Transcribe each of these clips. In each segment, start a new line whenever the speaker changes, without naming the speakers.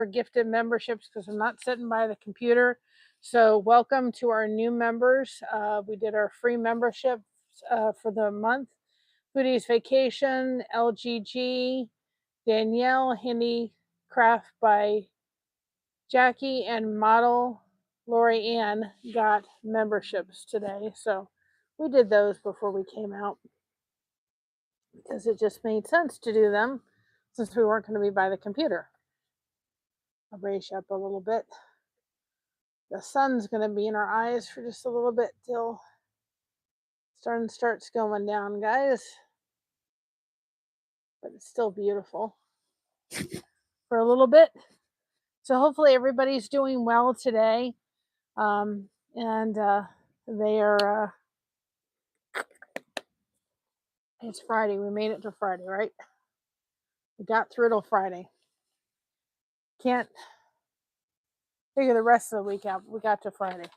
for gifted memberships because I'm not sitting by the computer. So welcome to our new members. We did our free memberships for the month. Foodie's Vacation, LGG, Danielle, Handicraft by Jackie, and Model Lori Ann got memberships today. So we did those before we came out because it just made sense to do them since we weren't going to be by the computer. I'll raise you up a little bit. The sun's going to be in our eyes for just a little bit till sun starts going down, guys. But it's still beautiful for a little bit. So hopefully everybody's doing well today. And they are, it's Friday. We made it to Friday, right? We got through till Friday. Can't figure the rest of the week out, but we got to Friday.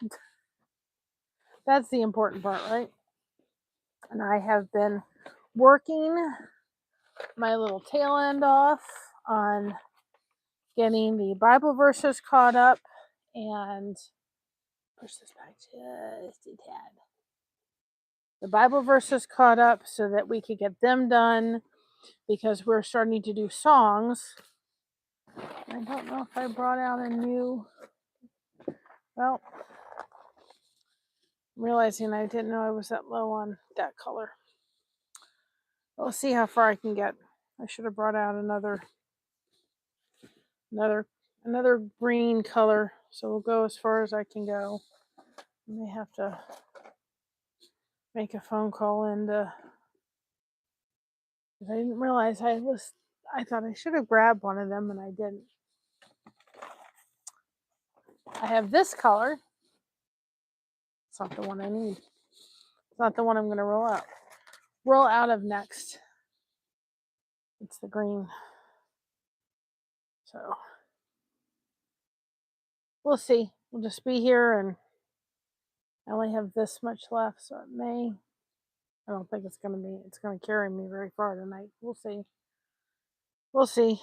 That's the important part, right? And I have been working my little tail end off on getting the Bible verses caught up and push this back just a tad. The Bible verses caught up so that we could get them done because we're starting to do songs. I don't know if I brought out a new, well, I'm realizing I didn't know I was that low on that color. We'll see how far I can get. I should have brought out another green color, so we'll go as far as I can go. I may have to make a phone call and I didn't realize I thought I should have grabbed one of them and I didn't. I have this color. It's not the one I need. It's not the one I'm going to roll out of next. It's the green. So we'll see. We'll just be here, and I only have this much left, so it may. I don't think it's going to carry me very far tonight. We'll see. We'll see.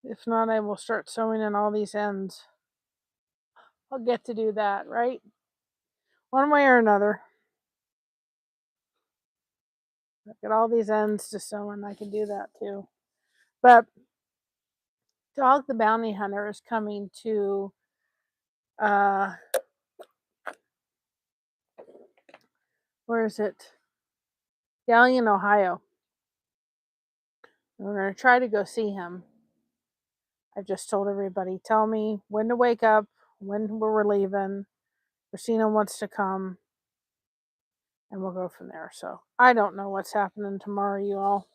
If not, I will start sewing in all these ends. I'll get to do that, right? One way or another. I've got all these ends to sew in. I can do that too. But Dog the Bounty Hunter is coming to where is it? Gallion, Ohio. And we're going to try to go see him. I've just told everybody, tell me when to wake up, when we're leaving. Christina wants to come, and we'll go from there. So I don't know what's happening tomorrow, you all.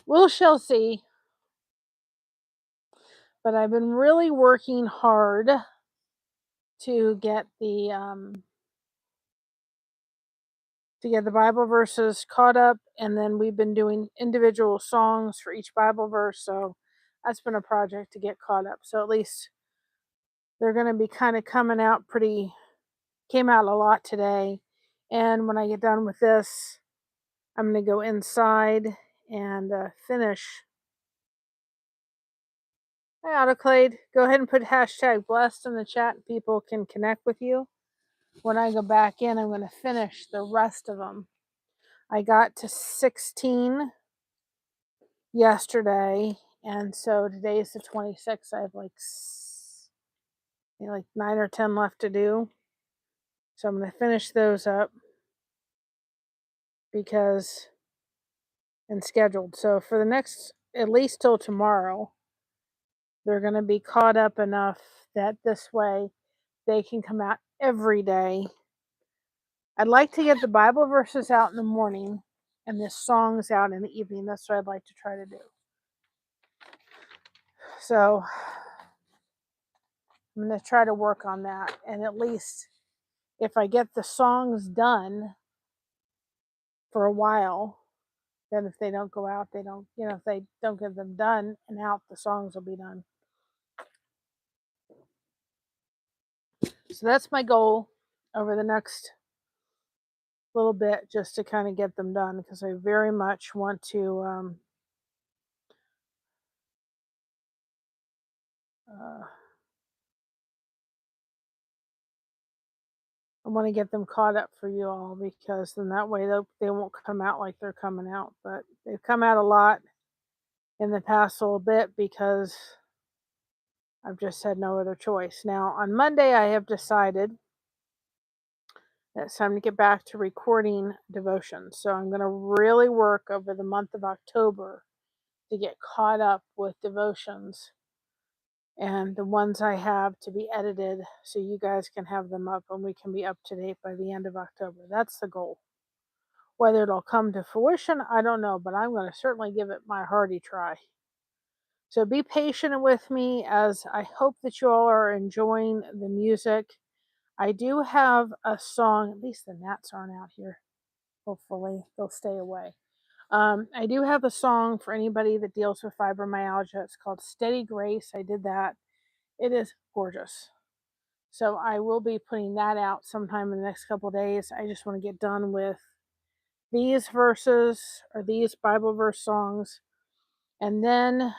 We shall see. But I've been really working hard to get the Bible verses caught up, and then we've been doing individual songs for each Bible verse. So that's been a project to get caught up. So at least they're going to be kind of coming out came out a lot today. And when I get done with this, I'm going to go inside and finish. Hi, Autoclade. Go ahead and put hashtag blessed in the chat. People can connect with you. When I go back in, I'm going to finish the rest of them. I got to 16 yesterday, and so today is the 26th. I have like 9 or 10 left to do. So I'm going to finish those up and scheduled. So for the next, at least till tomorrow, they're going to be caught up enough that this way they can come out every day. I'd like to get the Bible verses out in the morning and the songs out in the evening. That's what I'd like to try to do. So I'm going to try to work on that. And at least if I get the songs done for a while, then if they don't go out, they don't, if they don't get them done and out, the songs will be done. So that's my goal over the next little bit, just to kind of get them done, because I very much want to I want to get them caught up for you all, because then that way they won't come out like they're coming out. But they've come out a lot in the past little bit because I've just had no other choice. Now, on Monday, I have decided that it's time to get back to recording devotions. So I'm going to really work over the month of October to get caught up with devotions and the ones I have to be edited, so you guys can have them up and we can be up to date by the end of October. That's the goal. Whether it'll come to fruition, I don't know, but I'm going to certainly give it my hearty try. So be patient with me, as I hope that you all are enjoying the music. I do have a song, at least the gnats aren't out here. Hopefully they'll stay away. I do have a song for anybody that deals with fibromyalgia. It's called Steady Grace. I did that. It is gorgeous. So I will be putting that out sometime in the next couple of days. I just want to get done with these verses, or these Bible verse songs, and then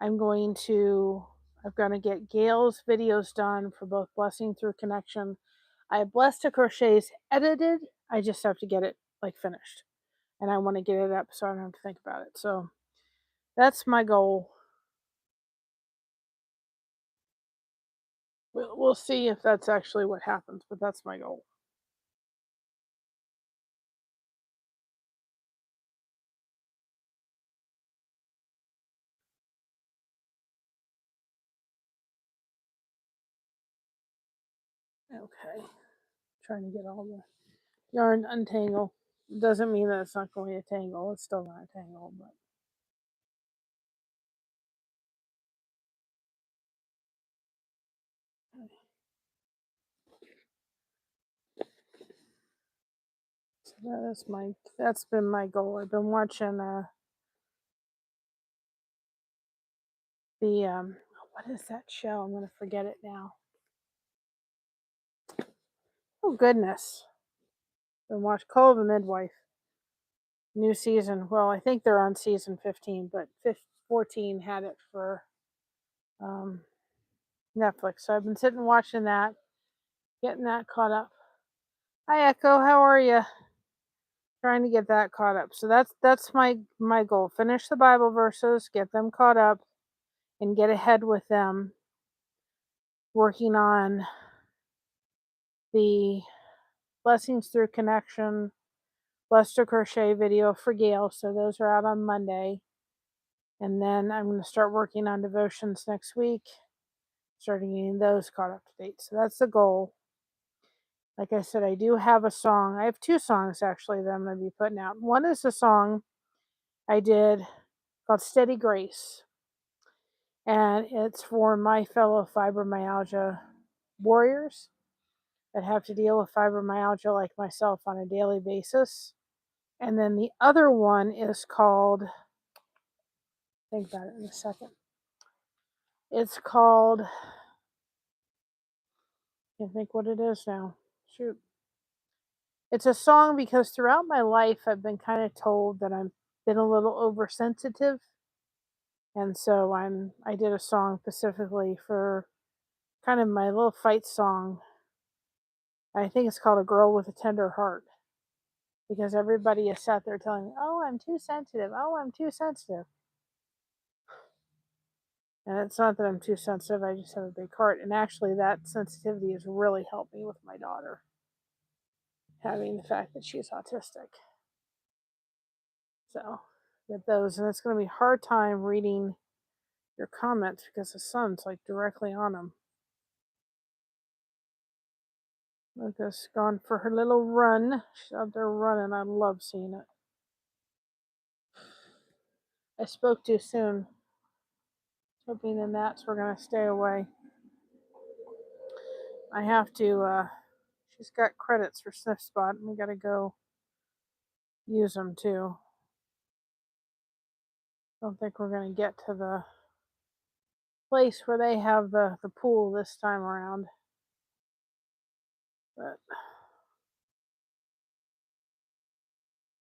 I'm going to get Gail's videos done for both Blessing Through Connection. I have Blessed to Crochet's edited. I just have to get it like finished, and I want to get it up so I don't have to think about it. So that's my goal. We'll see if that's actually what happens, but that's my goal. Okay, trying to get all the yarn untangled. Doesn't mean that it's not going to tangle. It's still going to tangle, but so that's been my goal. I've been watching the what is that show? I'm gonna forget it now. Oh goodness. Been watching Call of a Midwife. New season. Well, I think they're on season 15, but 14 had it for um, Netflix. So I've been sitting watching that, getting that caught up. Hi Echo, how are you? Trying to get that caught up. So that's my goal. Finish the Bible verses, get them caught up, and get ahead with them. Working on the Blessings Through Connection, Blessed to Crochet video for Gail. So those are out on Monday. And then I'm going to start working on devotions next week, starting getting those caught up to date. So that's the goal. Like I said, I do have a song. I have 2 songs actually that I'm going to be putting out. One is a song I did called Steady Grace. And it's for my fellow fibromyalgia warriors that have to deal with fibromyalgia like myself on a daily basis. And then the other one is called, think about it in a second. It's called, I can't think what it is now. Shoot. It's a song because throughout my life I've been kind of told that I've been a little oversensitive. And so I did a song specifically for kind of my little fight song. I think it's called A Girl with a Tender Heart. Because everybody is sat there telling me, oh, I'm too sensitive. Oh, I'm too sensitive. And it's not that I'm too sensitive. I just have a big heart. And actually, that sensitivity has really helped me with my daughter, having the fact that she's autistic. So, get those. And it's going to be a hard time reading your comments because the sun's like directly on them. Lucas gone for her little run. She's out there running. I love seeing it. I spoke too soon, hoping the gnats were going to stay away. I have to, she's got credits for Sniff Spot, and we got to go use them too. Don't think we're going to get to the place where they have the pool this time around.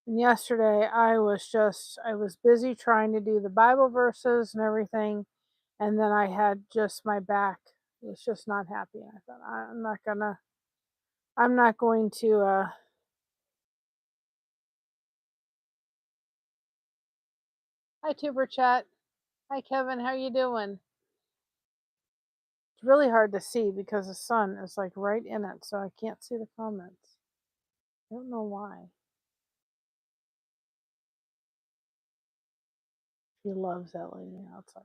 And yesterday I was busy trying to do the Bible verses and everything, and then I had just my back was just not happy. I thought I'm not going to Hi Tuber Chat. Hi Kevin, how you doing? It's really hard to see because the sun is like right in it, so I can't see the comments. I don't know why. She loves that lady outside.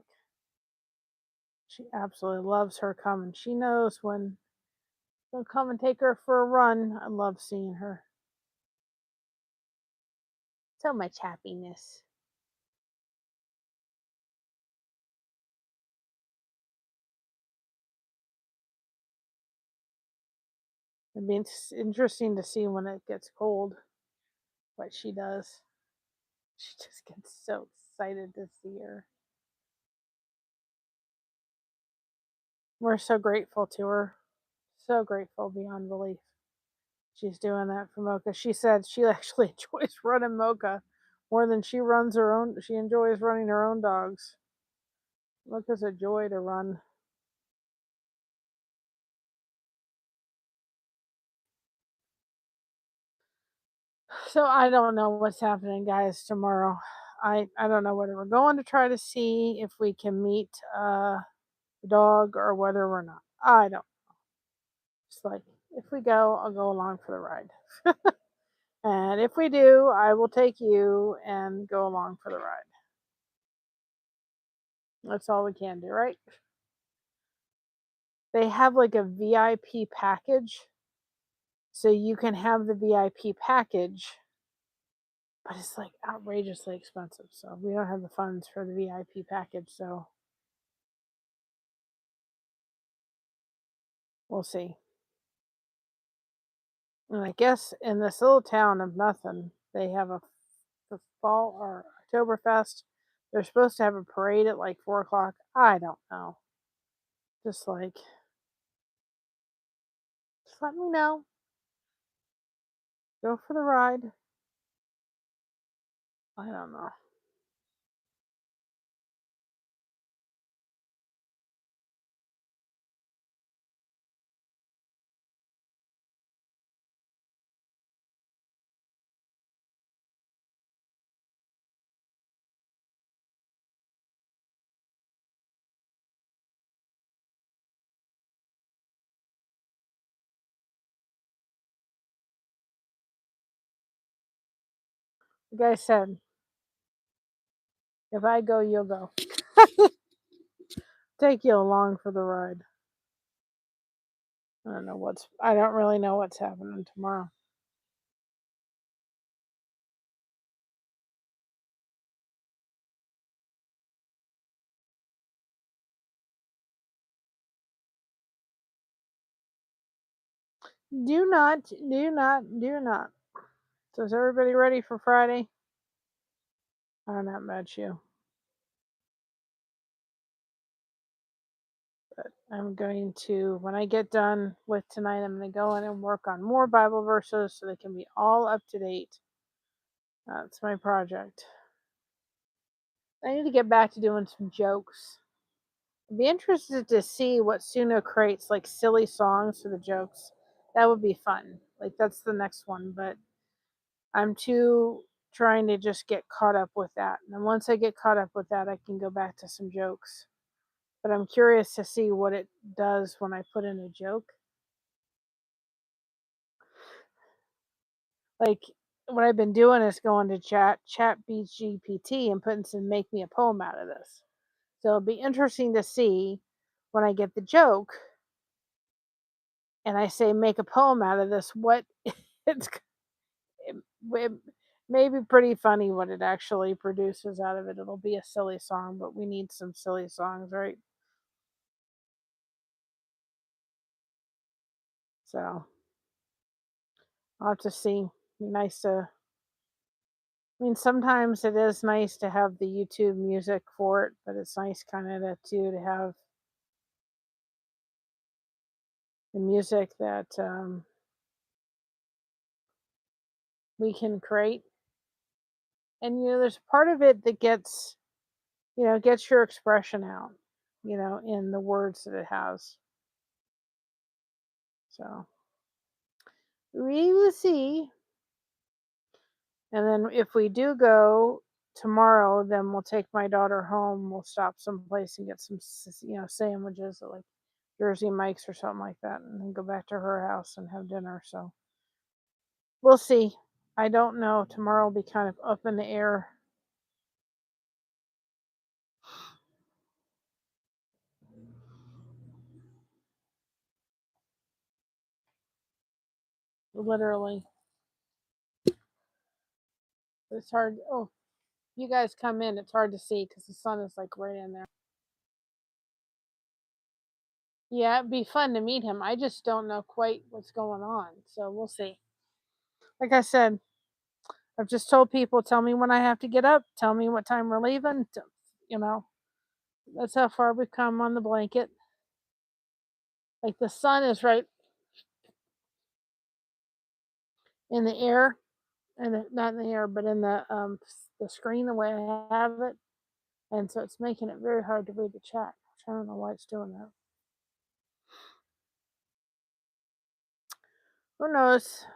She absolutely loves her coming. She knows when I'll come and take her for a run. I love seeing her. So much happiness. It'd be interesting to see when it gets cold what she does. She just gets so excited to see her. We're so grateful to her. So grateful beyond belief. She's doing that for Mocha. She said she actually enjoys running Mocha more than she runs her own. She enjoys running her own dogs. Mocha's a joy to run. So I don't know what's happening, guys, tomorrow. I don't know whether we're going to try to see if we can meet the dog or whether we're not. I don't. It's like if we go, I'll go along for the ride. And if we do, I will take you and go along for the ride. That's all we can do, right? They have like a VIP package. So you can have the VIP package, but it's like outrageously expensive. So we don't have the funds for the VIP package. So we'll see. And I guess in this little town of nothing, they have the fall or Oktoberfest. They're supposed to have a parade at like 4 o'clock. I don't know. Just like, just let me know. Go for the ride. I don't know. The guy said, if I go, you'll go. Take you along for the ride. I don't really know what's happening tomorrow. Do not, do not, do not. So is everybody ready for Friday? I don't know about you, but I'm going to, when I get done with tonight, I'm going to go in and work on more Bible verses so they can be all up to date. That's my project. I need to get back to doing some jokes. I'd be interested to see what Suno creates, like silly songs for the jokes. That would be fun. Like that's the next one, but I'm too trying to just get caught up with that. And then once I get caught up with that, I can go back to some jokes. But I'm curious to see what it does when I put in a joke. Like what I've been doing is going to chat GPT and putting some make me a poem out of this. So it'll be interesting to see when I get the joke and I say make a poem out of this, what it's it may be pretty funny what it actually produces out of it. It'll be a silly song, but we need some silly songs, right? So I'll have to see. Be nice to. I mean, sometimes it is nice to have the YouTube music for it, but it's nice kind of to have the music that we can create. And there's part of it that gets your expression out, in the words that it has. So we will see. And then if we do go tomorrow, then we'll take my daughter home. We'll stop someplace and get some, sandwiches at like Jersey Mike's or something like that, and then go back to her house and have dinner. So we'll see. I don't know. Tomorrow will be kind of up in the air. Literally. It's hard. Oh, you guys come in. It's hard to see because the sun is like right in there. Yeah, it'd be fun to meet him. I just don't know quite what's going on. So we'll see. Like I said, I've just told people, tell me when I have to get up. Tell me what time we're leaving. That's how far we've come on the blanket. Like the sun is right in the air, and not in the air, but in the screen the way I have it, and so it's making it very hard to read the chat. I don't know why it's doing that. Who knows?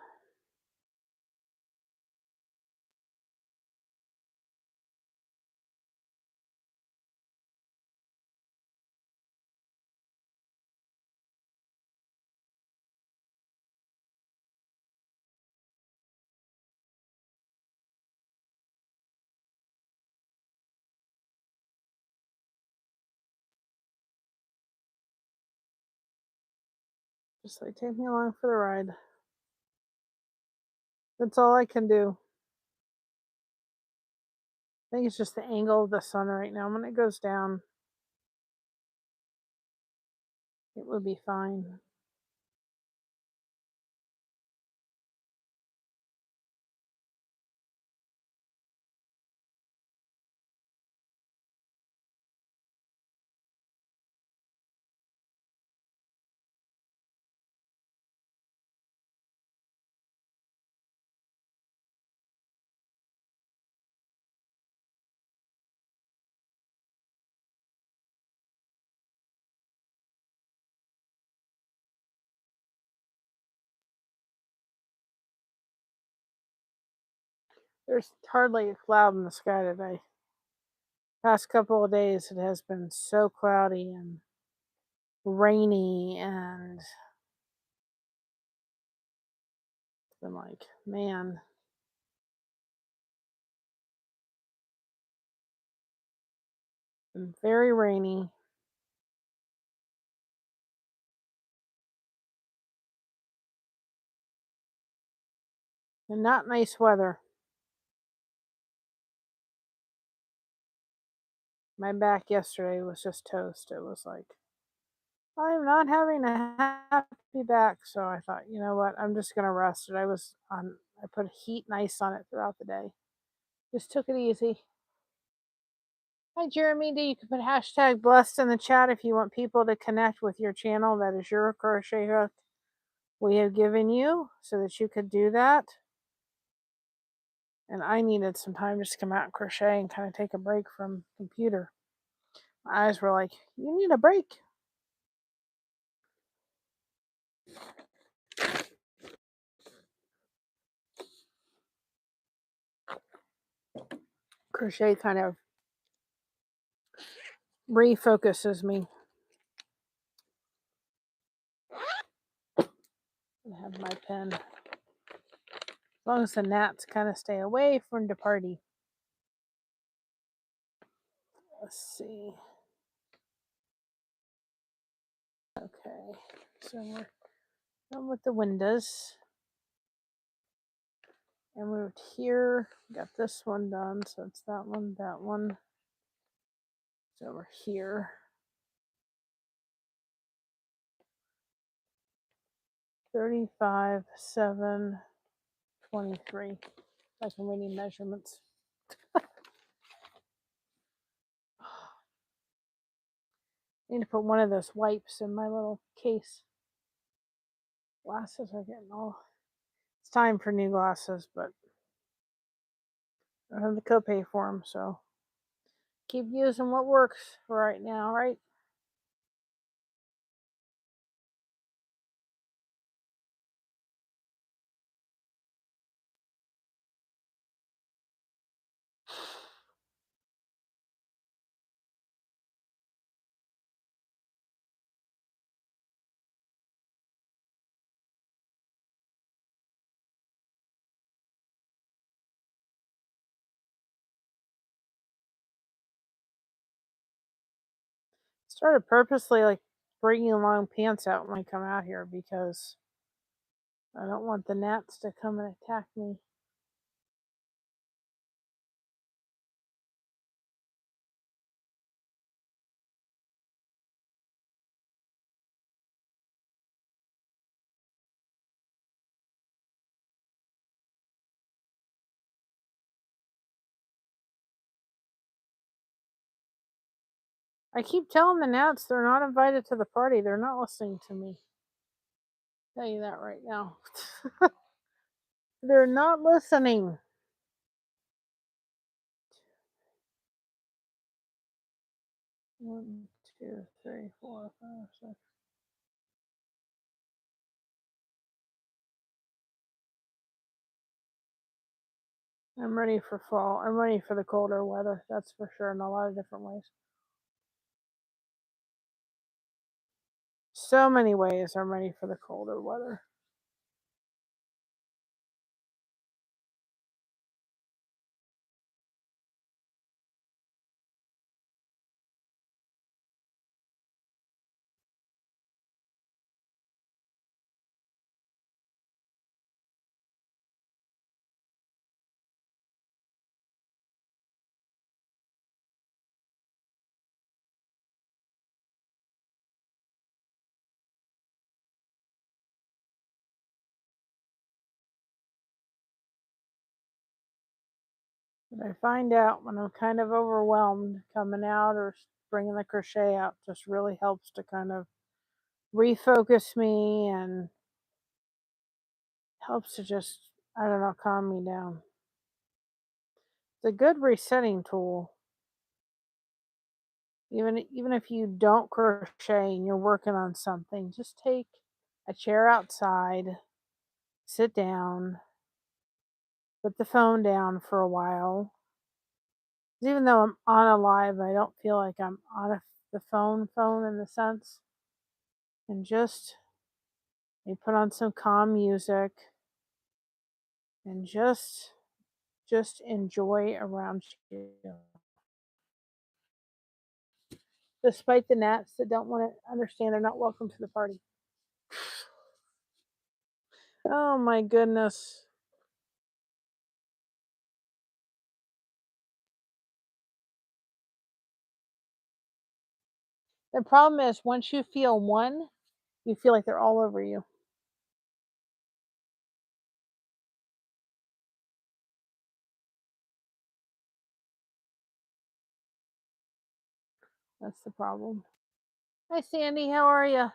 Just like take me along for the ride. That's all I can do. I think it's just the angle of the sun right now. When it goes down, it would be fine. There's hardly a cloud in the sky today. Past couple of days, it has been so cloudy and rainy, and it's been like, man. Been very rainy. And not nice weather. My back yesterday was just toast. It was like, I'm not having a happy back. So I thought, you know what? I'm just going to rest it. I put heat and ice on it throughout the day. Just took it easy. Hi, Jeremy. You can put hashtag blessed in the chat if you want people to connect with your channel. That is your crochet hook we have given you so that you could do that. And I needed some time just to come out and crochet and kind of take a break from computer. My eyes were like, you need a break. Crochet kind of refocuses me. I have my pen. As long as the gnats kind of stay away from the party. Let's see. Okay, so we're done with the windows. And moved here. Got this one done, so it's that one, that one. It's over here. 35, 7, 23. I can read any measurements. I need to put one of those wipes in my little case. Glasses are getting all. It's time for new glasses, but I have the copay for them, so keep using what works for right now, right? Started purposely like bringing long pants out when I come out here because I don't want the gnats to come and attack me. I keep telling the gnats they're not invited to the party. They're not listening to me. I'll tell you that right now. They're not listening. One, two, three, four, five, six. I'm ready for fall. I'm ready for the colder weather. That's for sure in a lot of different ways. So many ways I'm ready for the colder weather. But I find out when I'm kind of overwhelmed, coming out or bringing the crochet out just really helps to kind of refocus me and helps to just, I don't know, calm me down. It's a good resetting tool. Even if you don't crochet and you're working on something, just take a chair outside, sit down, put the phone down for a while. Even though I'm on a live, I don't feel like I'm on the phone in the sense. And just you put on some calm music and just enjoy around you. Despite the gnats that don't want to understand they're not welcome to the party. Oh my goodness. The problem is once you feel one, you feel like they're all over you. That's the problem. Hi Sandy, how are you?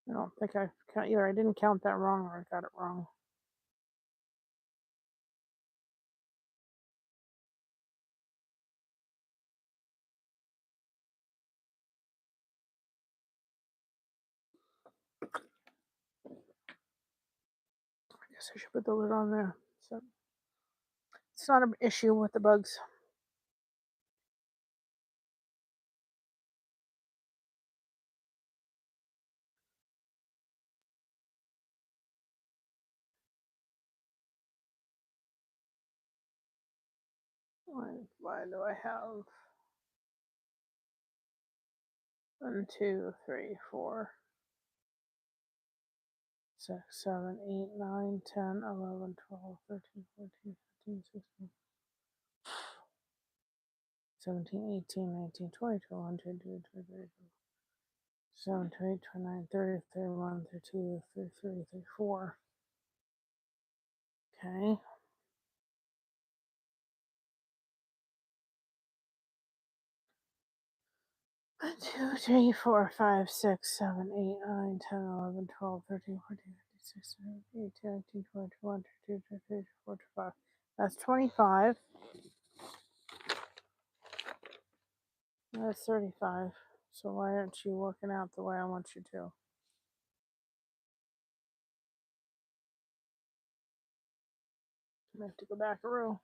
I don't think either I didn't count that wrong or I got it wrong. I guess I should put the lid on there. So it's not an issue with the bugs. Why do I have 1, 2, 3, 4? 6, 7, 8, 9, 10, 11, 12, 13, 14, 15, 16, 17, 18, 19, 20, 21, 22, 23, 27, 28, 29, 30, 31, 32, 33, 34. Okay. 1, 2, 3, 4, 5, 6, 7, 8, 9, 10, 11, 12, 13, 14, 15, 16, 17, 18, 19, 20, 21, 22, 23, 24, 25. That's 25. That's 35. So why aren't you working out the way I want you to? I have to go back a row.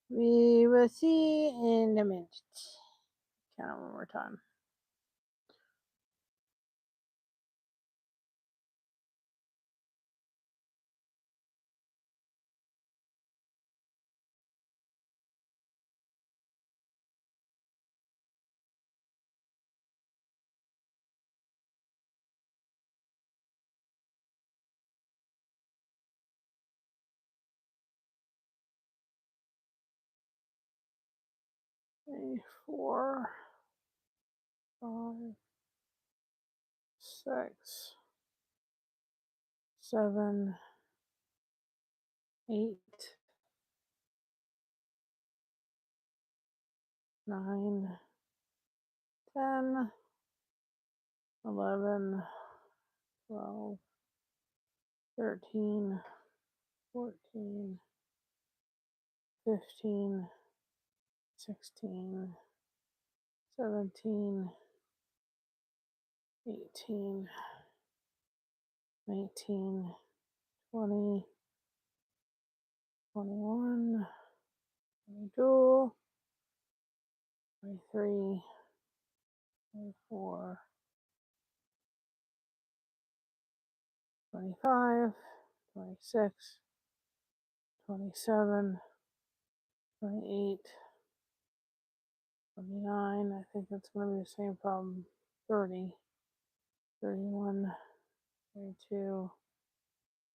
We will see in a minute. Count it one more time. Three, 4, 5, 6, 7, 8, 9, 10, 11, 12, 13, 14, 15, 16, 17, 18, 19, 20, 21, 22, 23, 24, 25, 26, 27, 28, 29. I think that's going to be the same problem. 30, 31, 32,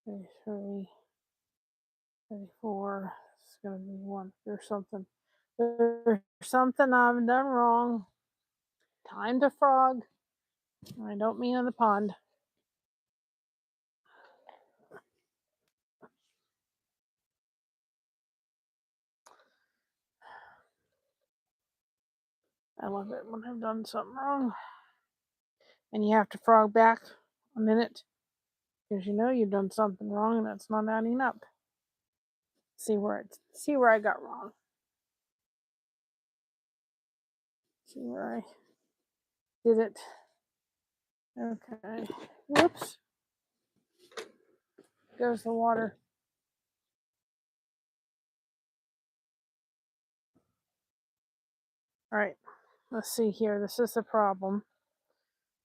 33, 34. This is going to be one. There's something I've done wrong. Time to frog. I don't mean in the pond. I love it when I've done something wrong. And you have to frog back a minute because you know you've done something wrong and it's not adding up. See where I got wrong. See where I did it. Okay. Whoops. Goes the water. All right. Let's see here. This is the problem.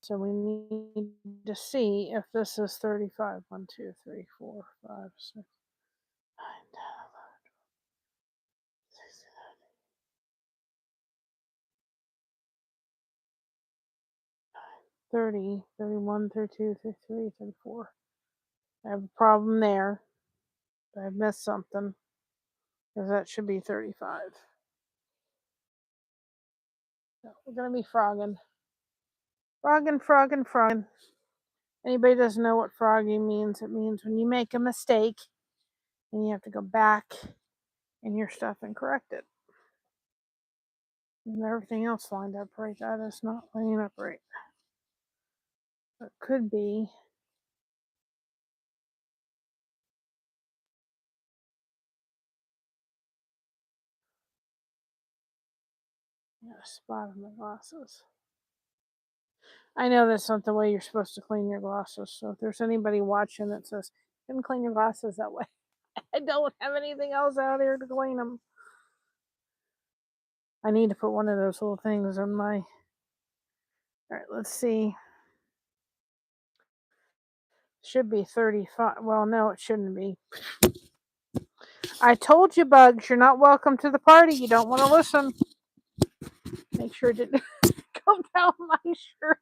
So we need to see if this is 35. 1, 2, 3, 4, 5, 6, 9, 10, 11, 16, 30, 31, 32, 33, 34. I have a problem there. I've missed something. Because that should be 35. So we're going to be frogging. Frogging. Anybody doesn't know what frogging means? It means when you make a mistake and you have to go back in your stuff and correct it. And everything else lined up right. That is not lining up right. It could be. A spot on my glasses. I know that's not the way you're supposed to clean your glasses. So if there's anybody watching that says, you can clean your glasses that way, I don't have anything else out here to clean them. I need to put one of those little things on my... All right, let's see. Should be 35. Well, no, it shouldn't be. I told you, Bugs, you're not welcome to the party. You don't want to listen. Make sure it didn't go about my shirt.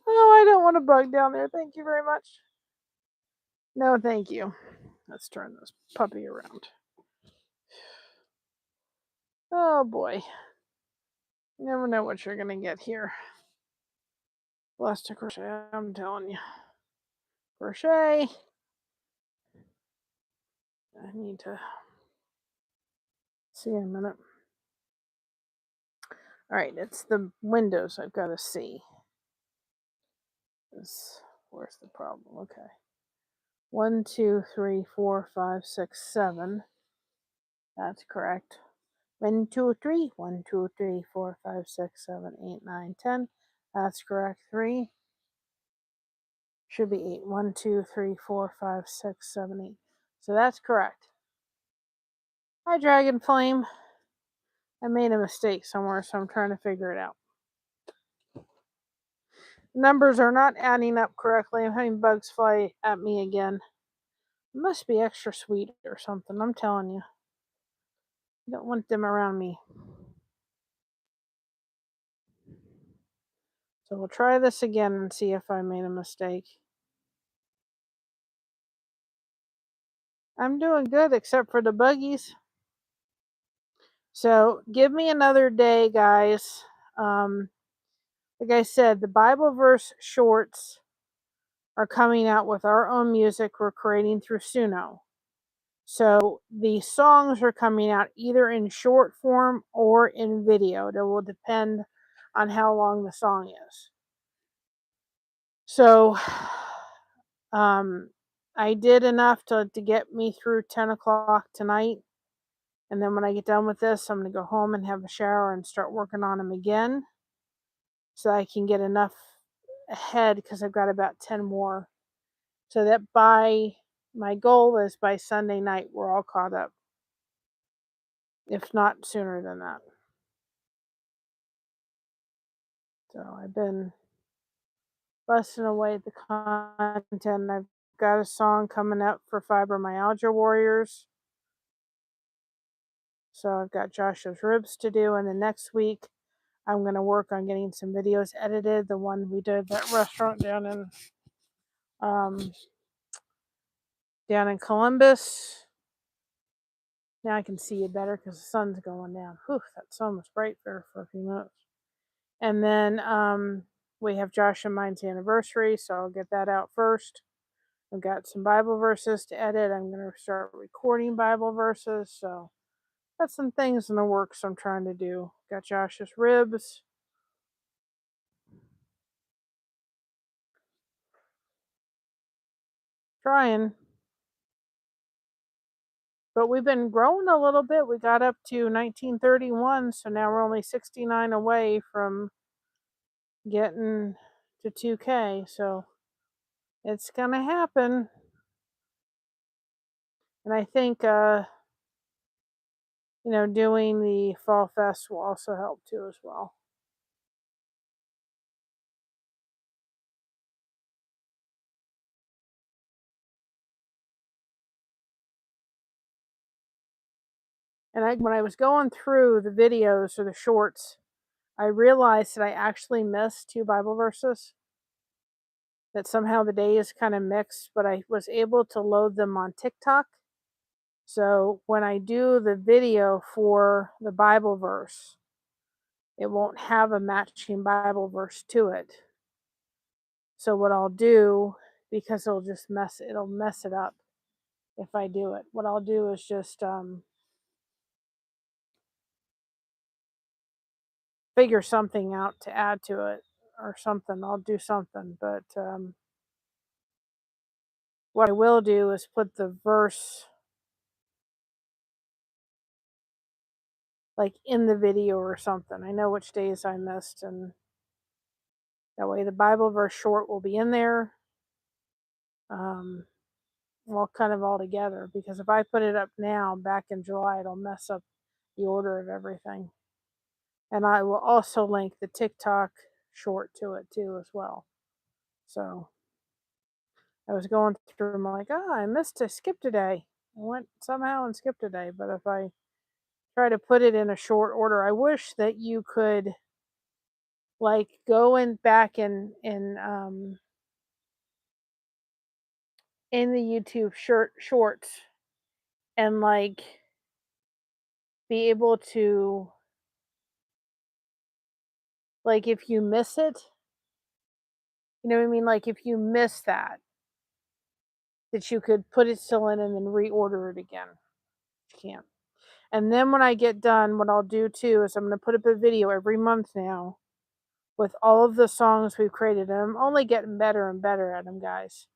Oh, I don't want a bug down there. Thank you very much. No, thank you. Let's turn this puppy around. Oh boy. You never know what you're going to get here. Blessed to crochet, I'm telling you. Crochet. I need to see in a minute. All right, it's the windows I've got to see. Where's the problem? Okay. 1, 2, 3, 4, 5, 6, 7. That's correct. 1, 2, 3. 1, 2, 3, 4, 5, 6, 7, 8, 9, 10. That's correct. 3. Should be 8. 1, 2, 3, 4, 5, 6, 7, 8. So that's correct. Hi, Dragon Flame. I made a mistake somewhere, so I'm trying to figure it out. Numbers are not adding up correctly. I'm having bugs fly at me again. It must be extra sweet or something. I'm telling you. I don't want them around me. So we'll try this again and see if I made a mistake. I'm doing good except for the buggies. So give me another day, guys. Like I said, the Bible verse shorts are coming out with our own music we're creating through Suno. So the songs are coming out either in short form or in video. It will depend on how long the song is. So I did enough to get me through 10 o'clock tonight. And then when I get done with this, I'm going to go home and have a shower and start working on them again. So I can get enough ahead because I've got about 10 more. So that my goal is by Sunday night, we're all caught up. If not sooner than that. So I've been busting away at the content. I've got a song coming up for Fibromyalgia Warriors. So I've got Josh's ribs to do. And the next week, I'm going to work on getting some videos edited. The one we did at that restaurant down in Columbus. Now I can see you better because the sun's going down. Whew, that sun was bright there for a few minutes. And then we have Josh and mine's anniversary, so I'll get that out first. I've got some Bible verses to edit. I'm going to start recording Bible verses, so got some things in the works I'm trying to do. Got Josh's ribs. Trying. But we've been growing a little bit. We got up to 1931, so now we're only 69 away from getting to 2K. So it's going to happen. And I think, doing the Fall Fest will also help too as well. And when I was going through the videos or the shorts, I realized that I actually missed 2 Bible verses. That somehow the day is kind of mixed, but I was able to load them on TikTok. So when I do the video for the Bible verse, it won't have a matching Bible verse to it. So what I'll do, because it'll mess it up if I do it. What I'll do is just figure something out to add to it or something. I'll do something, but what I will do is put the verse like in the video or something. I know which days I missed, and that way the Bible verse short will be in there. Well, kind of all together, because if I put it up now back in July, it'll mess up the order of everything. And I will also link the TikTok short to it too as well. So I was going through, I'm like, I skipped a day. I went somehow and skipped a day. But if I try to put it in a short order, I wish that you could like going back in the YouTube shorts and like be able to, like, if you miss it, you know what I mean? Like if you miss that, that you could put it still in and then reorder it again. You can't. And then when I get done, what I'll do too is I'm going to put up a video every month now with all of the songs we've created. And I'm only getting better and better at them, guys.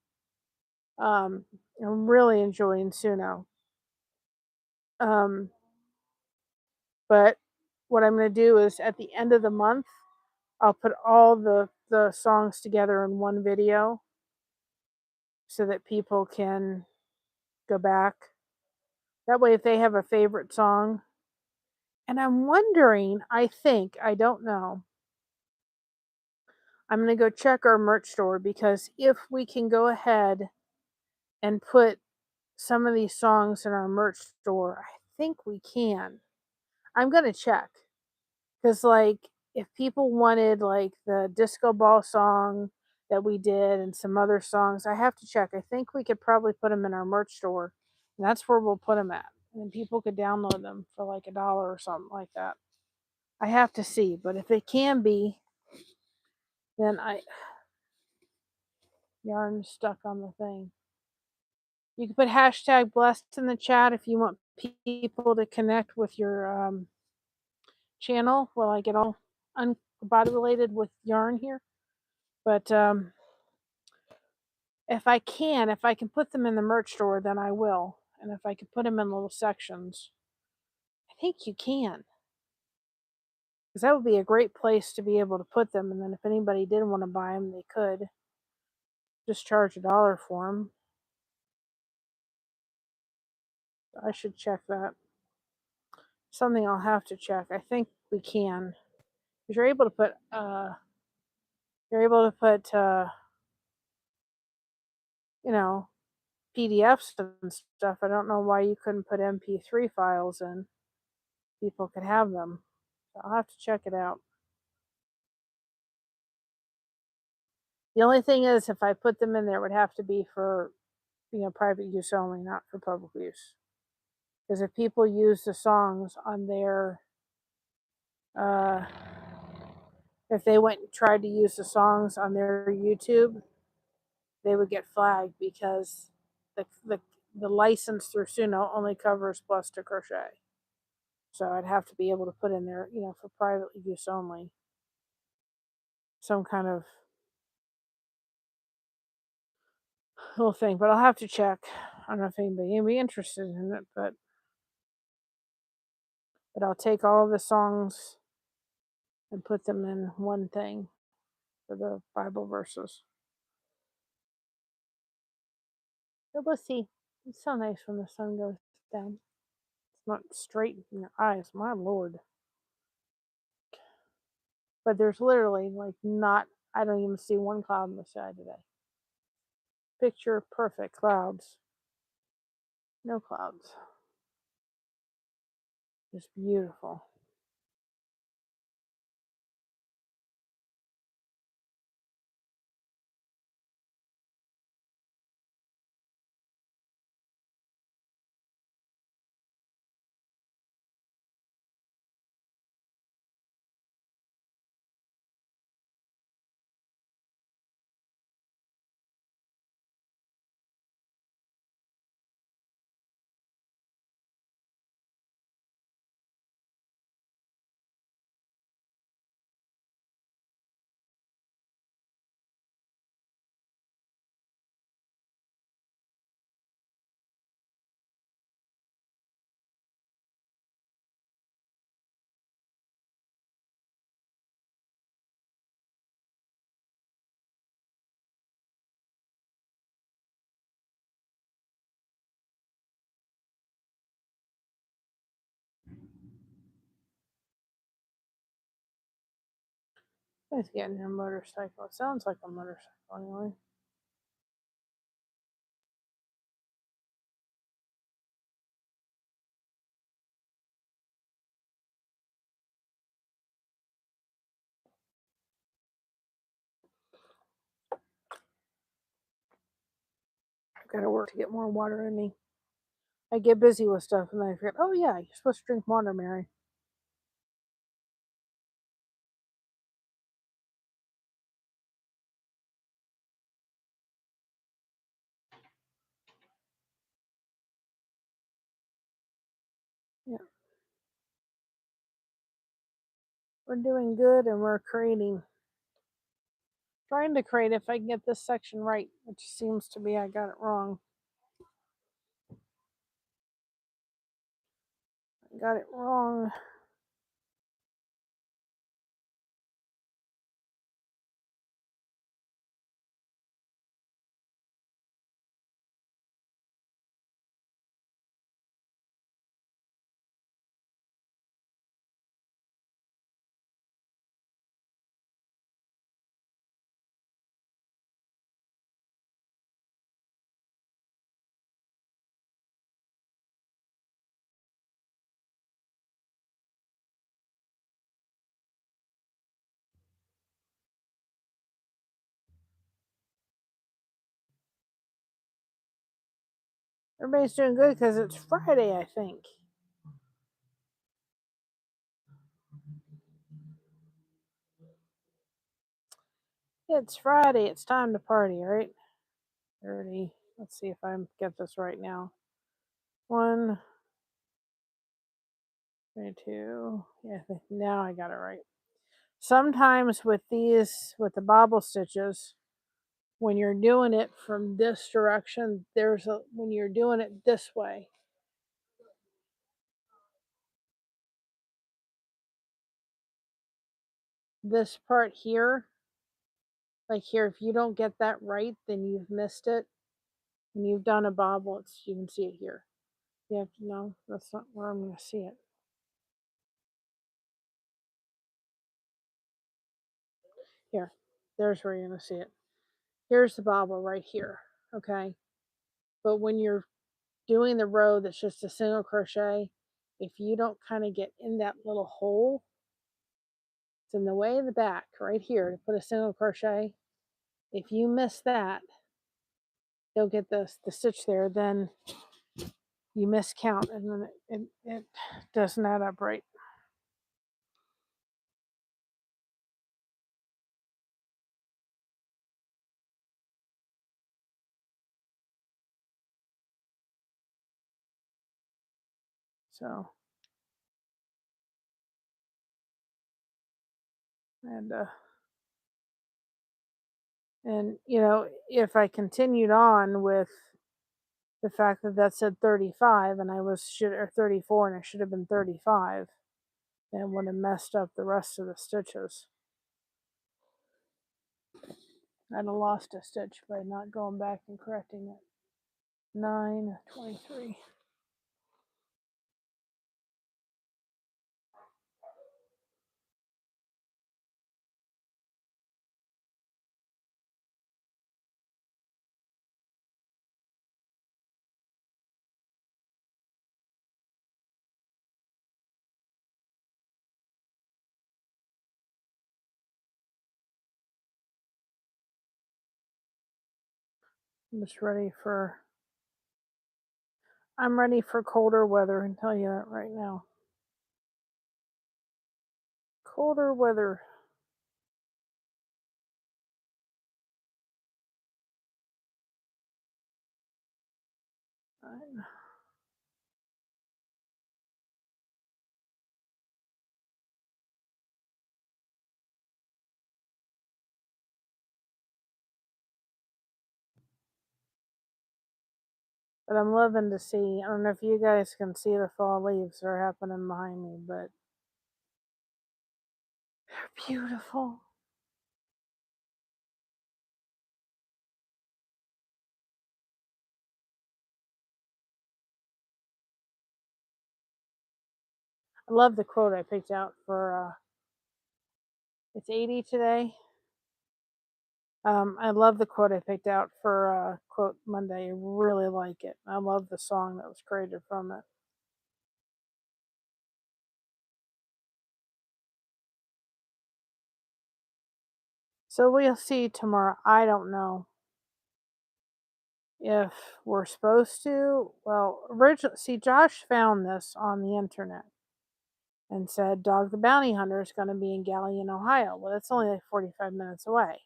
Um, I'm really enjoying Suno. Um, but what I'm going to do is at the end of the month, I'll put all the songs together in one video so that people can go back. That way, if they have a favorite song, and I'm wondering, I don't know, I'm going to go check our merch store because if we can go ahead and put some of these songs in our merch store, I think we can. I'm going to check because, like, if people wanted like the disco ball song that we did and some other songs, I have to check. I think we could probably put them in our merch store, and that's where we'll put them at. And people could download them for like $1 or something like that. I have to see, but if it can be, then yarn stuck on the thing. You can put hashtag blessed in the chat if you want people to connect with your channel while I get all body related with yarn here. But if I can put them in the merch store, then I will. And if I can put them in little sections, I think you can. Because that would be a great place to be able to put them. And then if anybody did want to buy them, they could just charge $1 for them. I should check that. Something I'll have to check. I think we can. Because you're able to put you know, PDFs and stuff. I don't know why you couldn't put MP3 files in. People could have them. So I'll have to check it out. The only thing is, if I put them in there, it would have to be for, private use only, not for public use. Because if people use the songs on their, if they went and tried to use the songs on their YouTube, they would get flagged because the license through Suno only covers Plus to Crochet. So I'd have to be able to put in there, for private use only, some kind of little thing. But I'll have to check. I don't know if anybody would be interested in it, but I'll take all of the songs and put them in one thing for the Bible verses. But let's see. It's so nice when the sun goes down. It's not straight in your eyes, my lord. But there's literally like not, I don't even see one cloud in the sky today. Picture perfect clouds. No clouds. Just beautiful. It's getting a motorcycle. It sounds like a motorcycle anyway. Got to work to get more water in me. I get busy with stuff and then I forget, oh yeah, you're supposed to drink water, Mary. Yeah. We're doing good and we're creating. Trying to create if I can get this section right, which seems to be I got it wrong. I got it wrong. Everybody's doing good because it's Friday, I think. It's Friday. It's time to party, right? 30. Let's see if I get this right now. 1, 22. Yeah, now I got it right. Sometimes with these, with the bobble stitches, when you're doing it from this direction, when you're doing it this way, this part here, like here, if you don't get that right, then you've missed it. When you've done a bobble, you can see it here. You have to know that's not where I'm going to see it. Here, there's where you're going to see it. Here's the bobble right here, okay? But when you're doing the row that's just a single crochet, if you don't kind of get in that little hole, it's in the way of the back right here to put a single crochet. If you miss that, you'll get the stitch there, then you miscount and then it doesn't add up right. So, and you know, if I continued on with the fact that that said 35 and I was or 34 and it should have been 35, then it would have messed up the rest of the stitches. I'd have lost a stitch by not going back and correcting it. 9, 23. I'm just ready for, I'm ready for colder weather, I can tell you that right now. Colder weather. But I'm loving to see, I don't know if you guys can see the fall leaves that are happening behind me, but they're beautiful. I love the quote I picked out for, it's 80 today. I love the quote I picked out for Quote Monday. I really like it. I love the song that was created from it. So we'll see tomorrow. I don't know. if we're supposed to. Well, originally, see, Josh found this on the internet and said Dog the Bounty Hunter is going to be in Galion, Ohio. Well, that's only like 45 minutes away.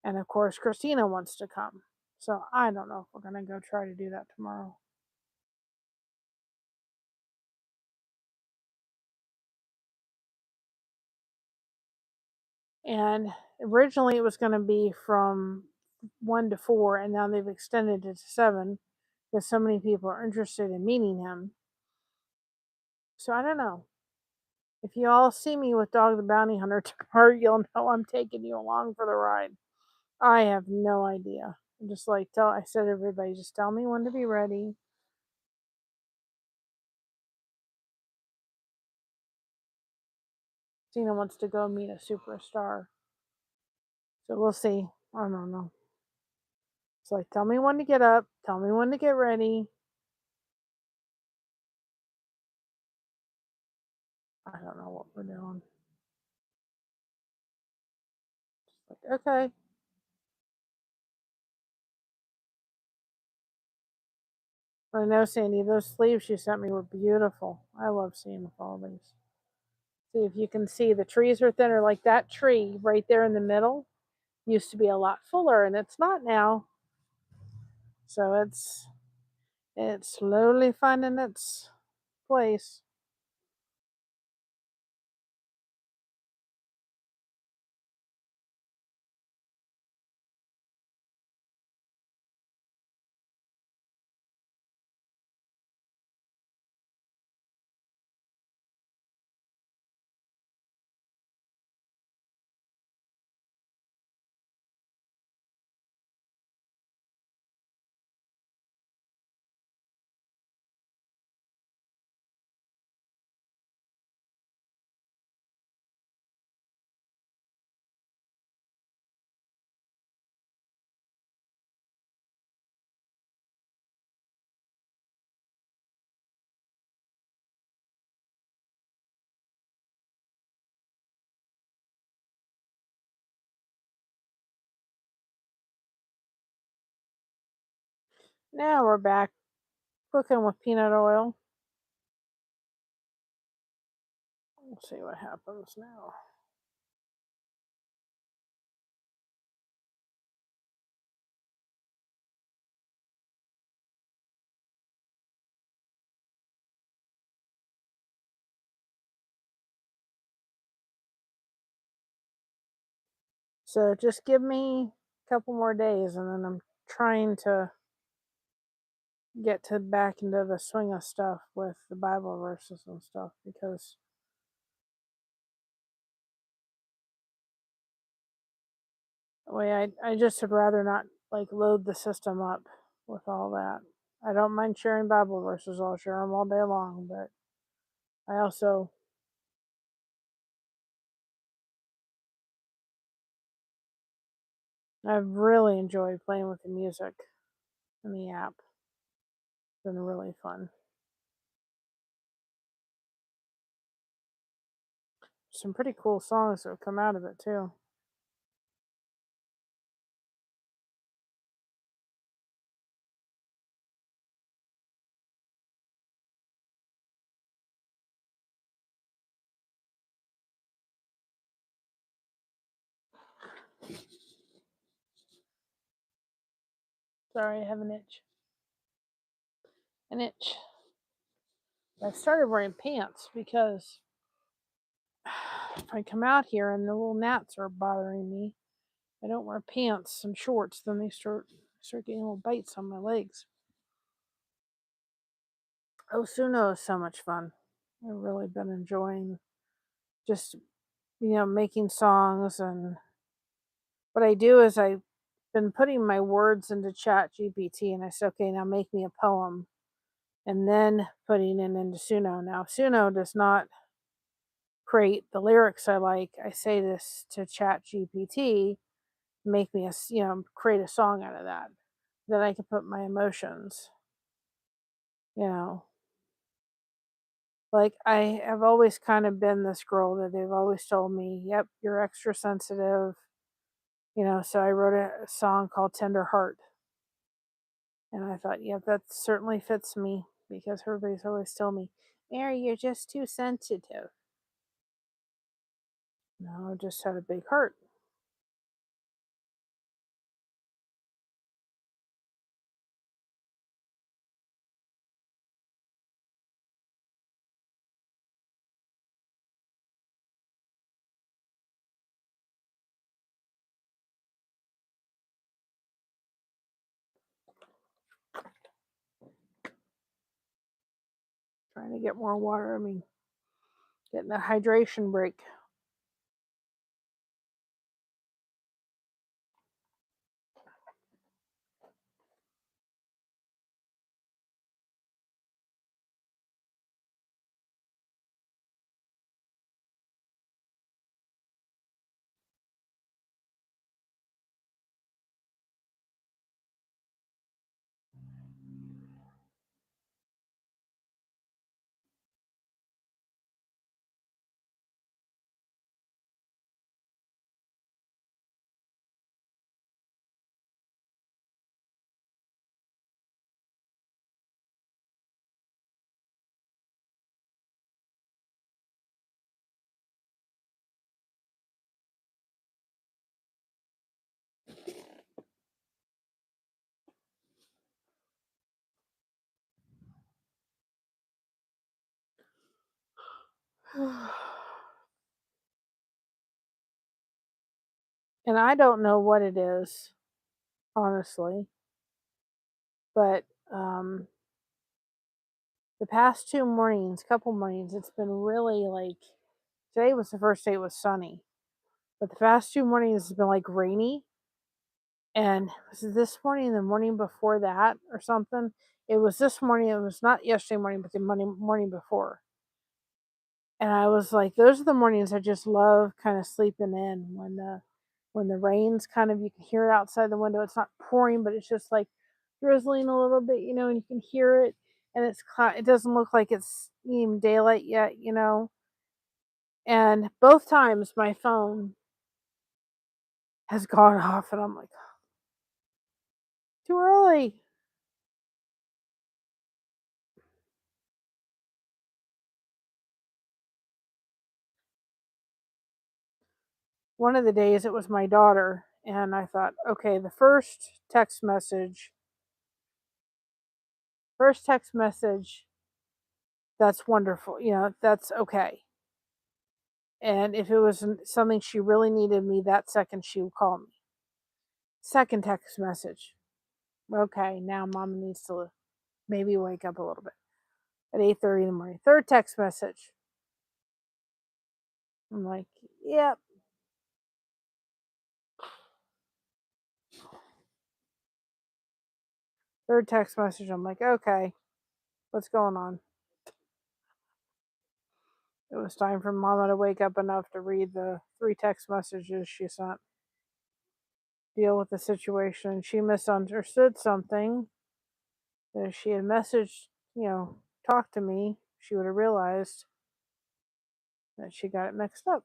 And of course, Christina wants to come. So I don't know if we're going to go try to do that tomorrow. And originally it was going to be from 1 to 4, and now they've extended it to 7 because so many people are interested in meeting him. So I don't know. If you all see me with Dog the Bounty Hunter tomorrow, you'll know I'm taking you along for the ride. I have no idea. I'm just like, I said to everybody, just tell me when to be ready. Tina wants to go meet a superstar. So we'll see. I don't know. It's like, tell me when to get up. Tell me when to get ready. I don't know what we're doing. Like, okay. I know, Sandy, those sleeves you sent me were beautiful. I love seeing the fall leaves. See if you can see the trees are thinner. Like that tree right there in the middle used to be a lot fuller, and it's not now. So it's slowly finding its place. Now we're back cooking with peanut oil. We'll see what happens now. So just give me a couple more days, and then I'm trying to get to back into the swing of stuff with the Bible verses and stuff, because I just would rather not like load the system up with all that. I don't mind sharing Bible verses. I'll share them all day long, but I also I've really enjoyed playing with the music in the app. It's been really fun. Some pretty cool songs that have come out of it too. Sorry, I have an itch. An itch. I started wearing pants because if I come out here and the little gnats are bothering me, I don't wear pants and shorts, then they start getting little bites on my legs. Oh, Suno is so much fun. I've really been enjoying just, making songs. And what I do is I've been putting my words into Chat GPT, and I say, okay, now make me a poem, and then putting it into Suno. Now, Suno does not create the lyrics I like. I say this to Chat GPT, make me create a song out of that. Then I can put my emotions, you know. Like, I have always kind of been this girl that they've always told me, yep, you're extra sensitive, so I wrote a song called Tender Heart. And I thought, yeah, that certainly fits me because everybody's always telling me, Mary, you're just too sensitive. No, I just had a big heart. Trying to get more water. I mean, getting a hydration break. And I don't know what it is, honestly, but the past couple mornings, it's been really like today was the first day it was sunny, but the past 2 mornings has been like rainy. And was it this morning, the morning before that, or something? It was this morning. It was not yesterday morning, but the morning before. And I was like, those are the mornings I just love kind of sleeping in when the rain's kind of, you can hear it outside the window. It's not pouring, but it's just like drizzling a little bit, and you can hear it. And it doesn't look like it's even daylight yet. And both times my phone has gone off, and I'm like, too early. One of the days it was my daughter, and I thought, okay, the first text message, that's wonderful, that's okay. And if it was something she really needed me that second, she would call me. Second text message, okay, now mama needs to maybe wake up a little bit at 8:30 in the morning. Third text message, I'm like, yep. Third text message, I'm like, okay, what's going on? It was time for mama to wake up enough to read the 3 text messages she sent, deal with the situation. She misunderstood something. If she had messaged, talked to me, she would have realized that she got it mixed up.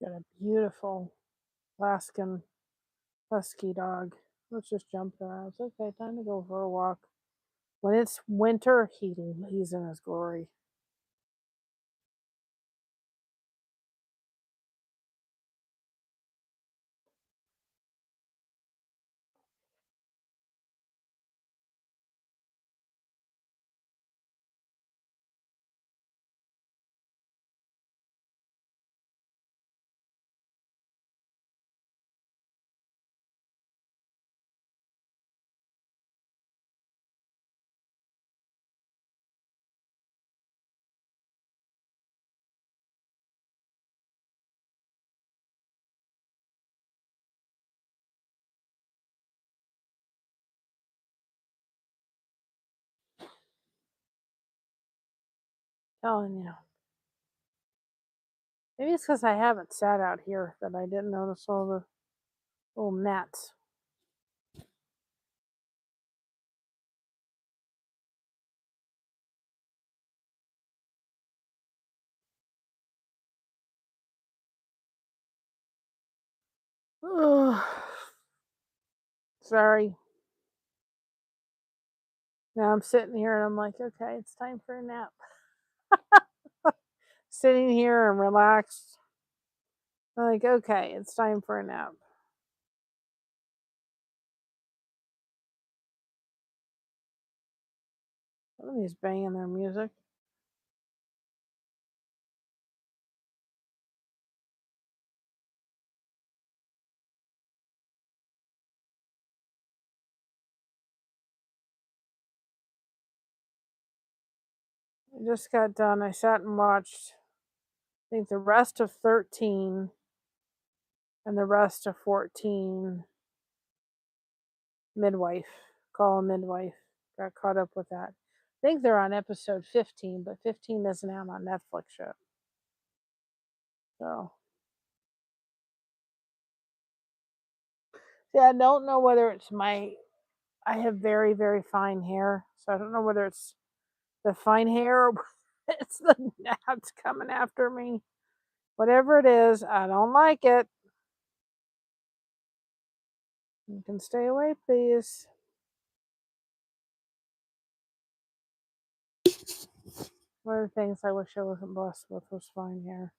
Got a beautiful Alaskan husky dog. Let's just jump around. It's okay, time to go for a walk. When it's winter, he's in his glory. Telling you. Maybe it's because I haven't sat out here that I didn't notice all the little gnats. Ugh. Sorry. Now I'm sitting here and I'm like, okay, it's time for a nap. Sitting here and relaxed. I'm like, okay, it's time for a nap. Somebody's banging their music. I just got done. I sat and watched, I think, the rest of 13 and the rest of 14 Midwife. Call a Midwife. Got caught up with that. I think they're on episode 15, but 15 isn't out on Netflix yet. So, yeah, I don't know whether it's I have very, very fine hair. So I don't know whether it's the fine hair or it's the gnats coming after me. Whatever it is, I don't like it. You can stay away, please. One of the things I wish I wasn't blessed with was fine hair.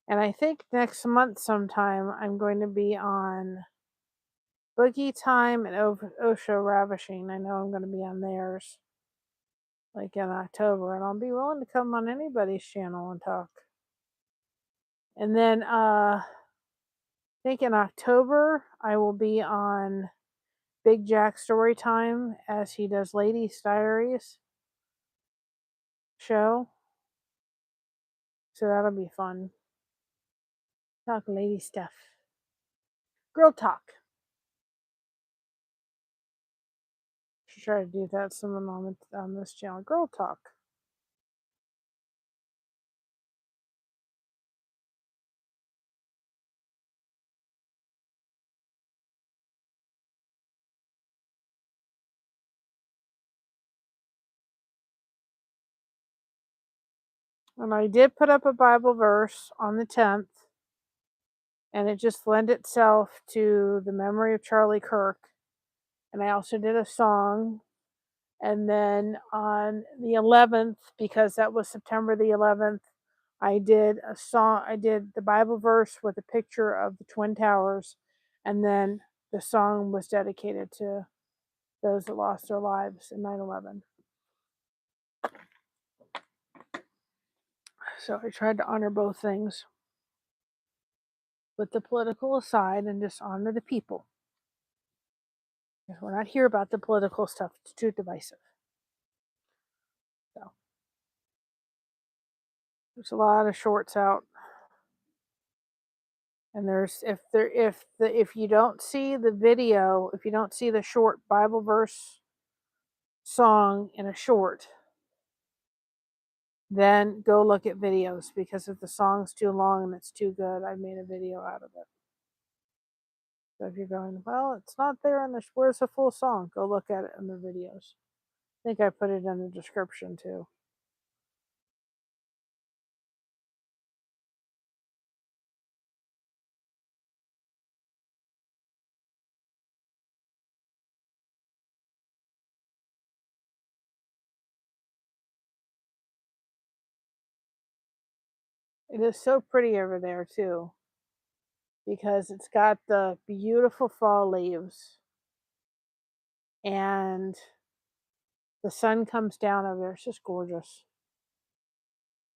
And I think next month sometime I'm going to be on Boogie Time and Osho Ravishing. I know I'm going to be on theirs like in October, and I'll be willing to come on anybody's channel and talk. And then I think in October I will be on Big Jack Storytime as he does Lady's Diaries show. So that'll be fun. Talk lady stuff. Girl talk. Should try to do that sometime on this channel. Girl talk. And I did put up a Bible verse on the 10th, and it just lent itself to the memory of Charlie Kirk. And I also did a song. And then on the 11th, because that was September the 11th, I did a song. I did the Bible verse with a picture of the Twin Towers. And then the song was dedicated to those that lost their lives in 9/11. So I tried to honor both things, put the political aside and just honor the people. Because we're not here about the political stuff. It's too divisive. So there's a lot of shorts out. And there's if you don't see the video, if you don't see the short Bible verse song in a short, then go look at videos, because if the song's too long and it's too good, I made a video out of it. So if you're going, well, it's not there in the where's the full song? Go look at it in the videos. I think I put it in the description too. It is so pretty over there too, because it's got the beautiful fall leaves and the sun comes down over there. It's just gorgeous.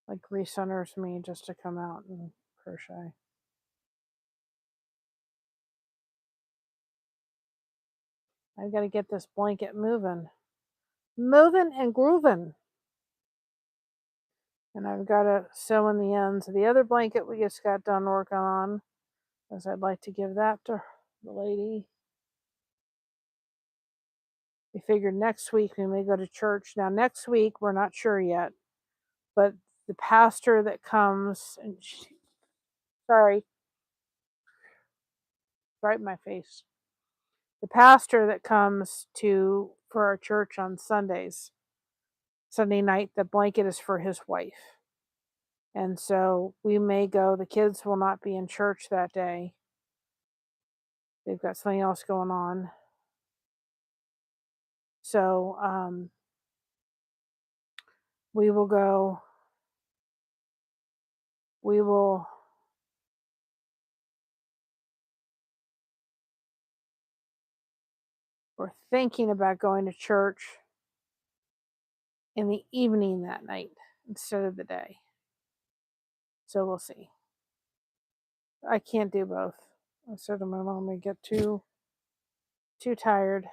Like recenters me just to come out and crochet. I've got to get this blanket moving and grooving. And I've got to sew in the ends of the other blanket we just got done working on, as I'd like to give that to the lady we figured next week we may go to church. Now, next week, we're not sure yet, but the pastor that comes, and sorry, right in my face. The pastor that comes for our church on Sundays, Sunday night, the blanket is for his wife. And so we may go. The kids will not be in church that day. They've got something else going on. So we will go. We're thinking about going to church in the evening that night instead of the day. So we'll see. I can't do both. I said to my mom, I get too tired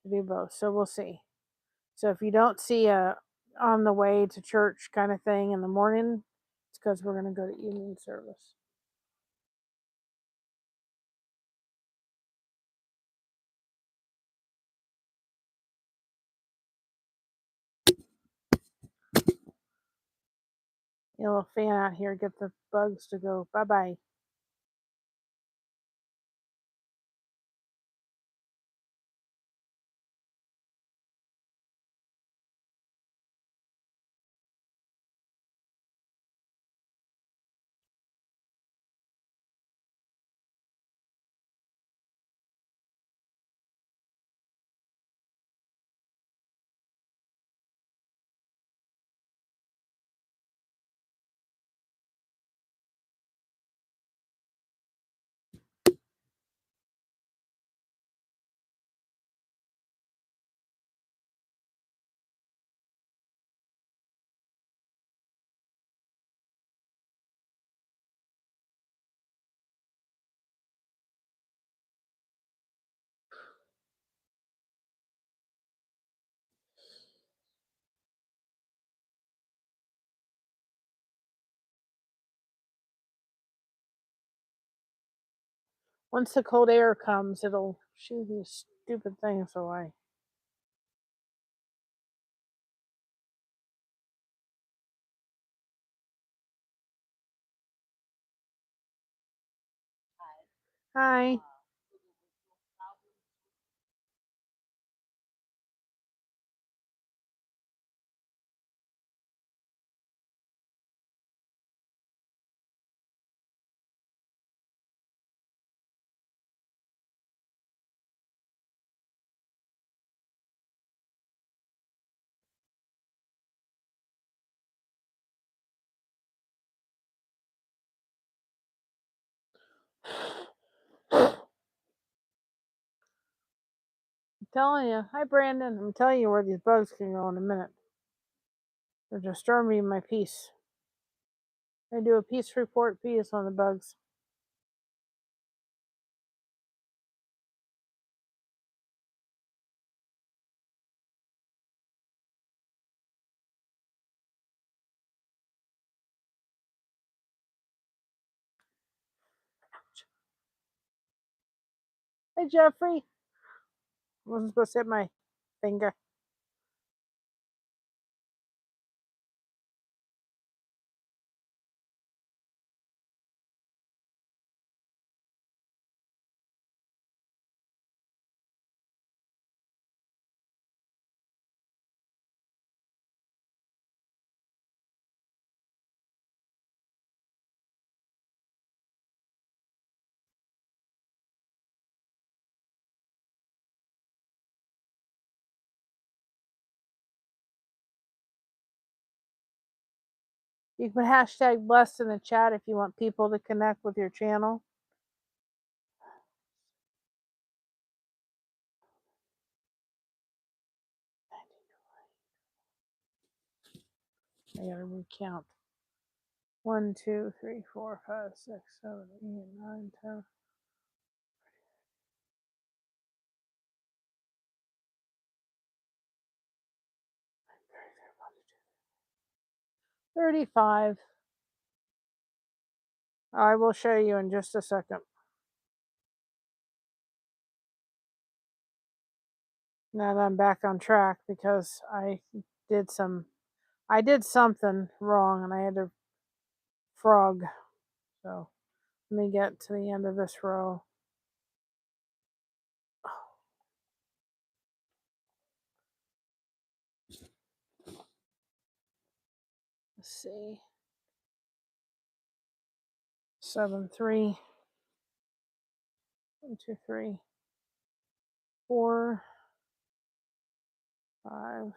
to do both. So we'll see. So if you don't see a on the way to church kind of thing in the morning, it's because we're going to go to evening service. A little fan out here, get the bugs to go. Bye-bye. Once the cold air comes, it'll shoo these stupid things away. Hi. I'm telling you. Hi, Brandon. I'm telling you where these bugs can go in a minute. They're disturbing my peace. I do a peace report piece on the bugs. Hey, Jeffrey. I wasn't supposed to hit my finger. You can put hashtag blessed in the chat if you want people to connect with your channel. I gotta recount. 1, 2, 3, 4, 5, 6, 7, 8, 9, 10. 35. I will show you in just a second. Now that I'm back on track because I did something wrong and I had to frog. So let me get to the end of this row. Let's see. 7, 3, 1, 2, 3, 4, 5,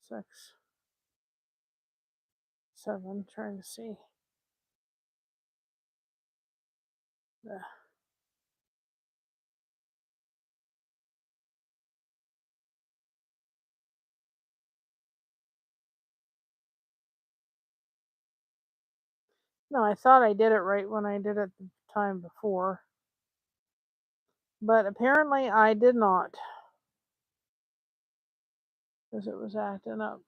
6, 7. Trying to see. No, I thought I did it right when I did it the time before. But apparently I did not. Because it was acting up.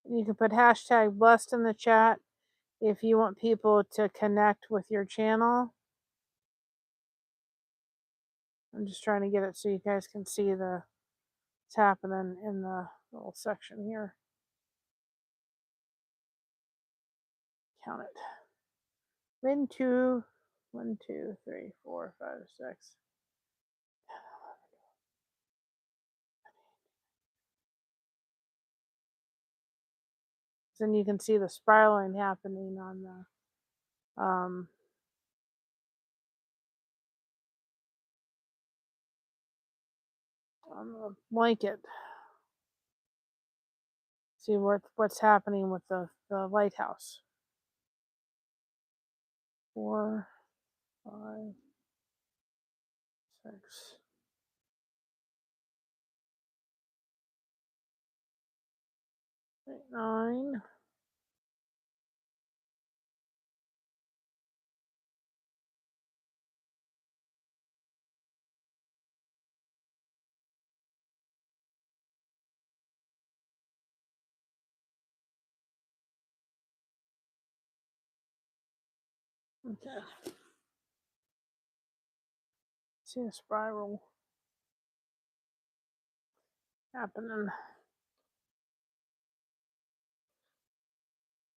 You can put hashtag blessed in the chat if you want people to connect with your channel. I'm just trying to get it so you guys can see what's happening in the little section here. Count it. 1, 2, 1, 2, 3, 4, 5, 6. Then you can see the spiraling happening on the blanket. See what's happening with the lighthouse. 4, 5, 6. 8, 9. Okay. See a spiral happening.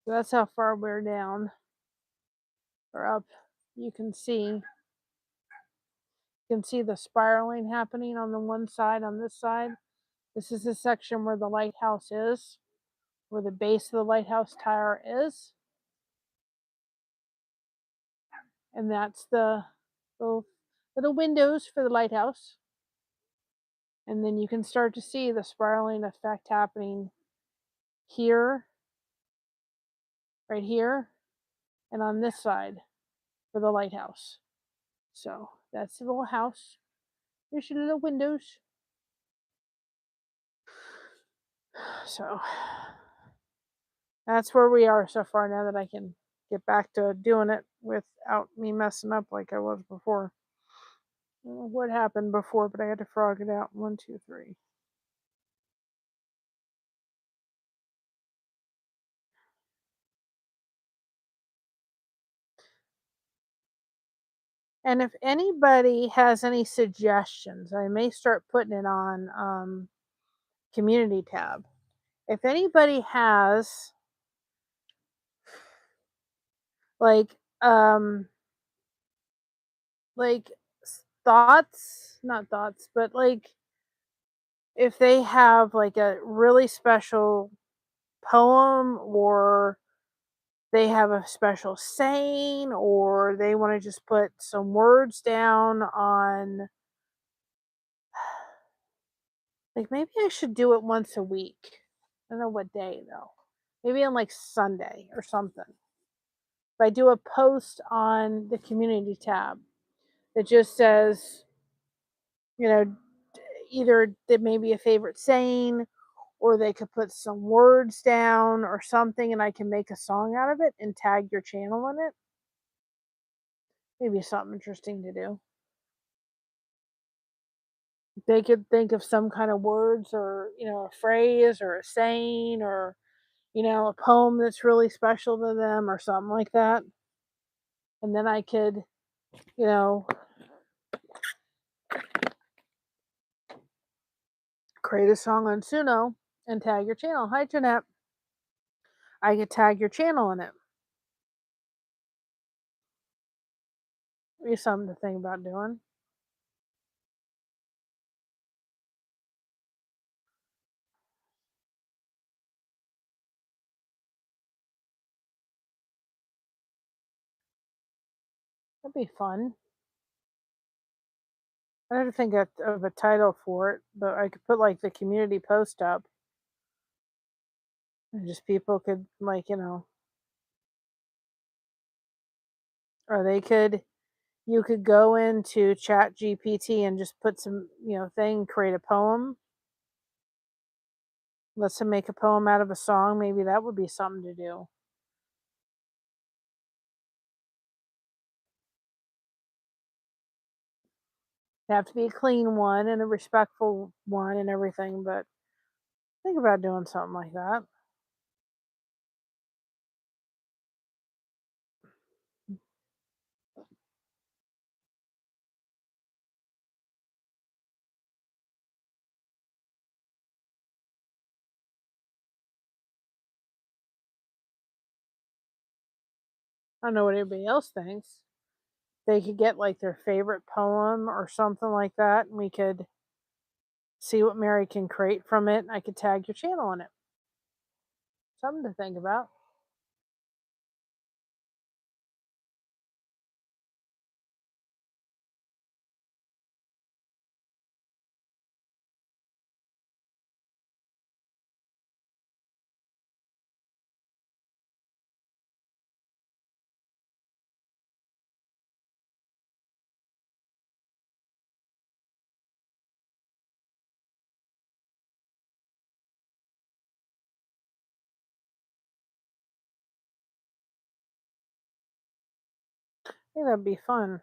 So that's how far we're down or up. You can see the spiraling happening on the one side. On this side, this is the section where the lighthouse is, where the base of the lighthouse tower is, and that's the little windows for the lighthouse. And then you can start to see the spiraling effect happening here, right here, and on this side for the lighthouse. So that's the little house. Here's your little windows. So that's where we are so far, now that I can get back to doing it without me messing up like I was before. I don't know what happened before, but I had to frog it out. 1, 2, 3. And if anybody has any suggestions, I may start putting it on community tab. If anybody has like thoughts, not thoughts, but like if they have like a really special poem, or they have a special saying, or they want to just put some words down on, like, maybe I should do it once a week. I don't know what day though. Maybe on like Sunday or something. if I do a post on the community tab that just says, you know, either that may be a favorite saying, or they could put some words down or something, and I can make a song out of it and tag your channel in it. Maybe something interesting to do. They could think of some kind of words, or, a phrase or a saying, or, a poem that's really special to them or something like that. And then I could, you know, create a song on Suno and tag your channel. Hi, Jeanette. I could tag your channel in it. Be something to think about doing. That'd be fun. I had to think of a title for it, but I could put like the community post up, and just people could, like, or you could go into Chat GPT and just put some, thing, create a poem. Let them make a poem out of a song. Maybe that would be something to do. It'd have to be a clean one and a respectful one and everything, but think about doing something like that. I don't know what everybody else thinks. They could get like their favorite poem or something like that, and we could see what Mary can create from it. And I could tag your channel in it. Something to think about. I think that'd be fun.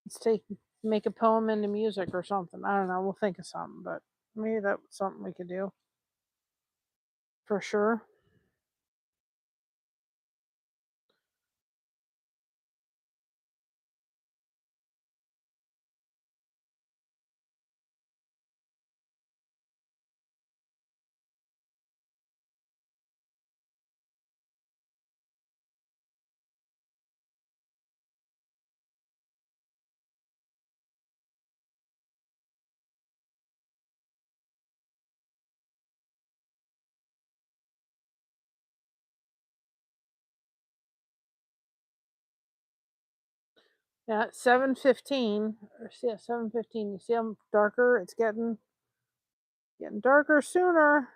Let's make a poem into music or something. I don't know. We'll think of something, but maybe that's something we could do for sure. Yeah, at 7:15, or see, at 7:15, you see how darker it's getting darker sooner.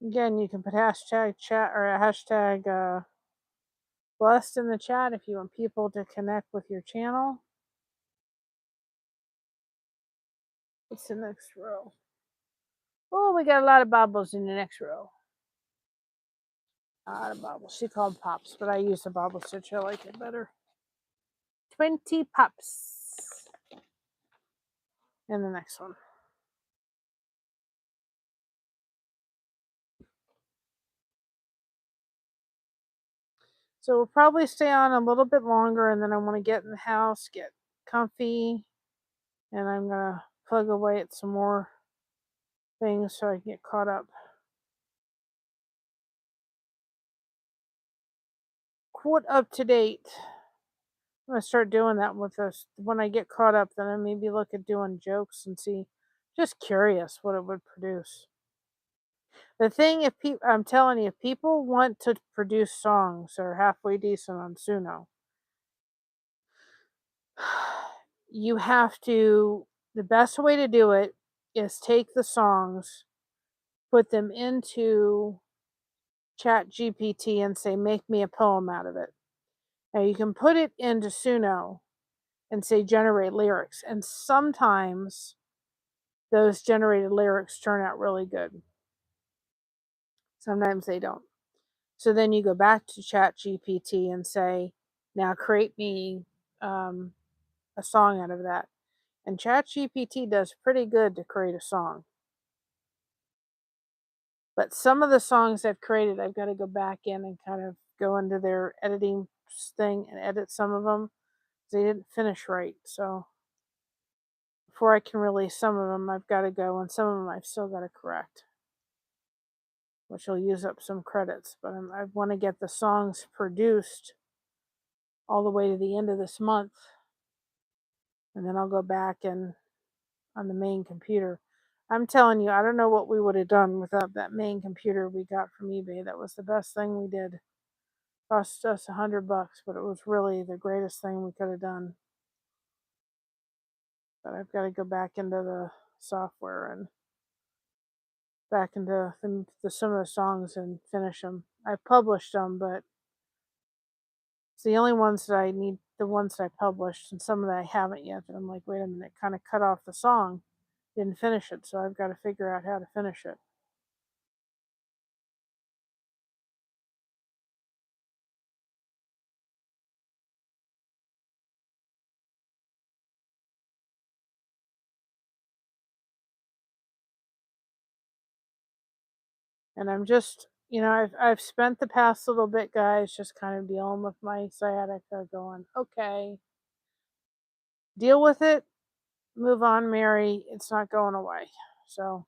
Again, you can put hashtag chat or a hashtag blessed in the chat if you want people to connect with your channel. What's the next row? Oh, we got a lot of baubles in the next row. A lot of baubles. She called pops, but I use the bauble stitch. I like it better. 20 pops. And the next one. So we'll probably stay on a little bit longer, and then I want to get in the house, get comfy, and I'm gonna plug away at some more things so I can get caught up. Quote up to date. I'm gonna start doing that with this. When I get caught up, then I maybe look at doing jokes and see. Just curious what it would produce. The thing, if people, I'm telling you, if people want to produce songs that are halfway decent on Suno, you have to. The best way to do it is take the songs, put them into Chat GPT, and say, "Make me a poem out of it." Now you can put it into Suno and say, "Generate lyrics," and sometimes those generated lyrics turn out really good. Sometimes they don't. So then you go back to Chat GPT and say, "Now create me a song out of that." And Chat GPT does pretty good to create a song. But some of the songs I've created, I've got to go back in and kind of go into their editing thing and edit some of them. They didn't finish right. So before I can release some of them, I've got to go, and some of them I've still got to correct, which will use up some credits. But I want to get the songs produced all the way to the end of this month. And then I'll go back and on the main computer. I'm telling you, I don't know what we would have done without that main computer we got from eBay. That was the best thing we did. Cost us $100, but it was really the greatest thing we could have done. But I've got to go back into the software and back into some of the songs and finish them. I published them, but it's the only ones that I need, the ones that I published, and some that I haven't yet. And I'm like, wait a minute, kind of cut off the song, didn't finish it, so I've got to figure out how to finish it. And I'm just, I've spent the past little bit, guys, just kind of dealing with my sciatica, going, okay, deal with it, move on, Mary. It's not going away. So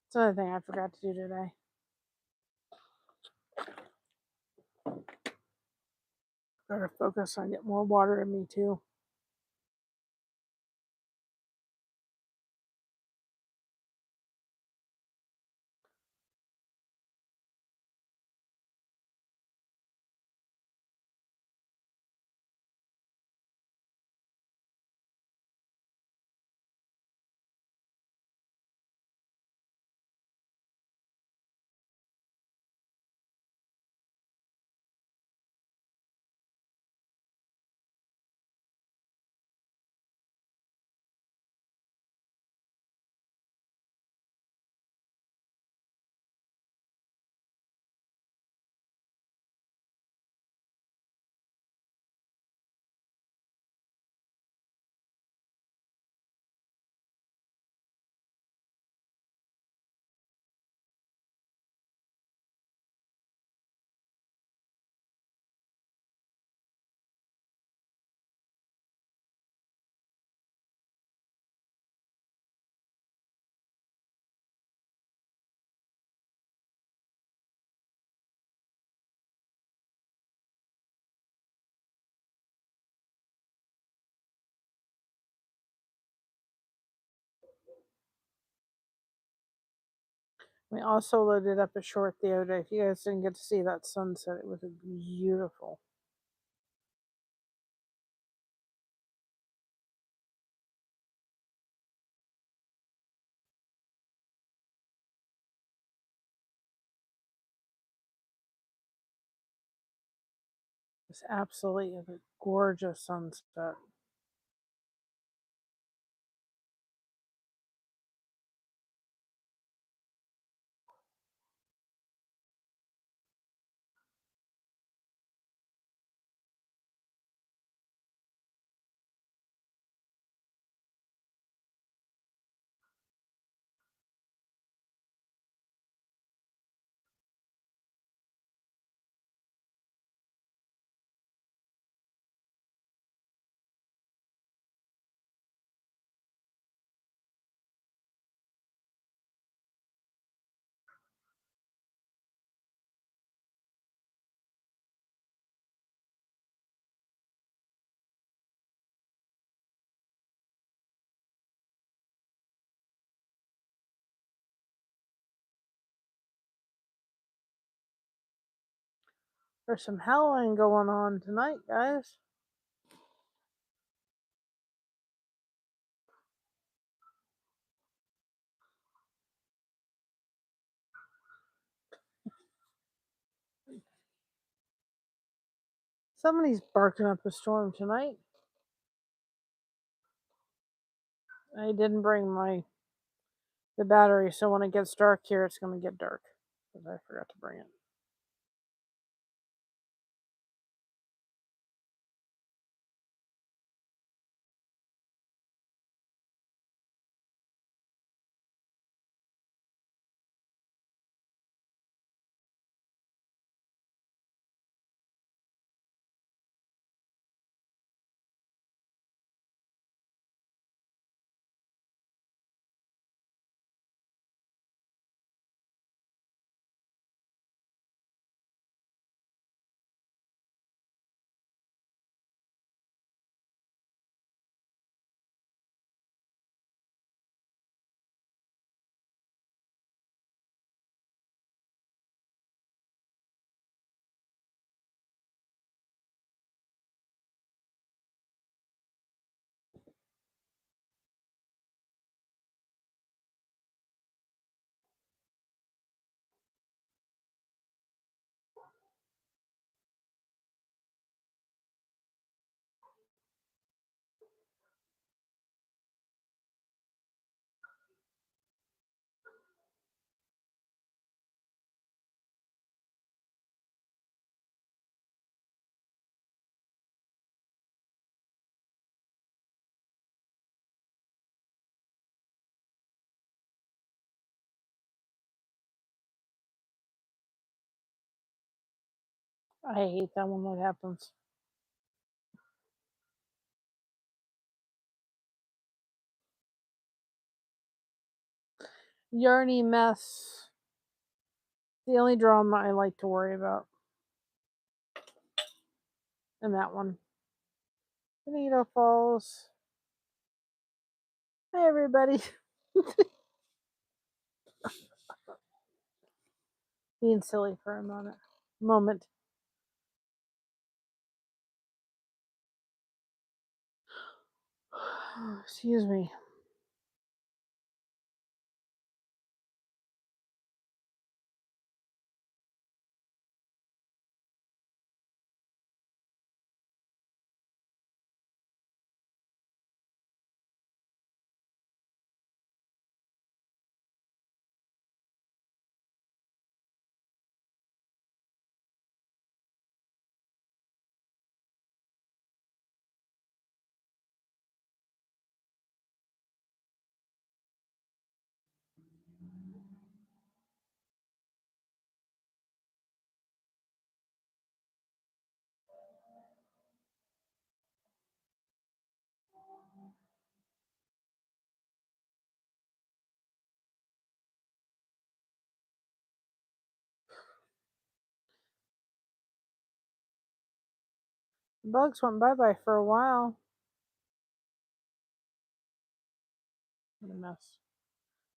it's another thing I forgot to do today. Gotta focus on getting more water in me too. We also loaded up a short the other day. If you guys didn't get to see that sunset, it was beautiful. It's absolutely a gorgeous sunset. There's some howling going on tonight, guys. Somebody's barking up a storm tonight. I didn't bring the battery, so when it gets dark here, it's going to get dark because I forgot to bring it. I hate that when that happens. Yarny mess. The only drama I like to worry about. And that one. Bonito Falls. Hi, everybody. Being silly for a moment. Excuse me. The bugs went bye-bye for a while. What a mess.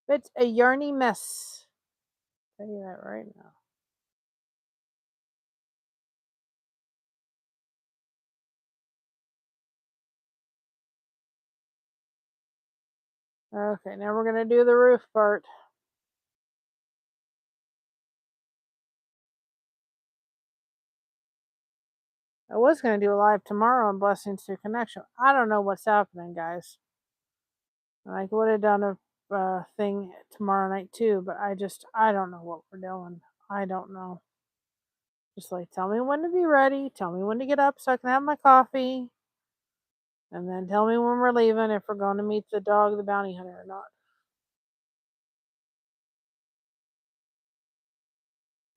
It's a yarny mess. I'll tell you that right now. Okay, now we're going to do the roof part. I was going to do a live tomorrow on Blessings Through Connection. I don't know what's happening, guys. I would have done a thing tomorrow night too, but I don't know what we're doing. I don't know. Just like, tell me when to be ready. Tell me when to get up so I can have my coffee. And then tell me when we're leaving, if we're going to meet the dog, the bounty hunter, or not.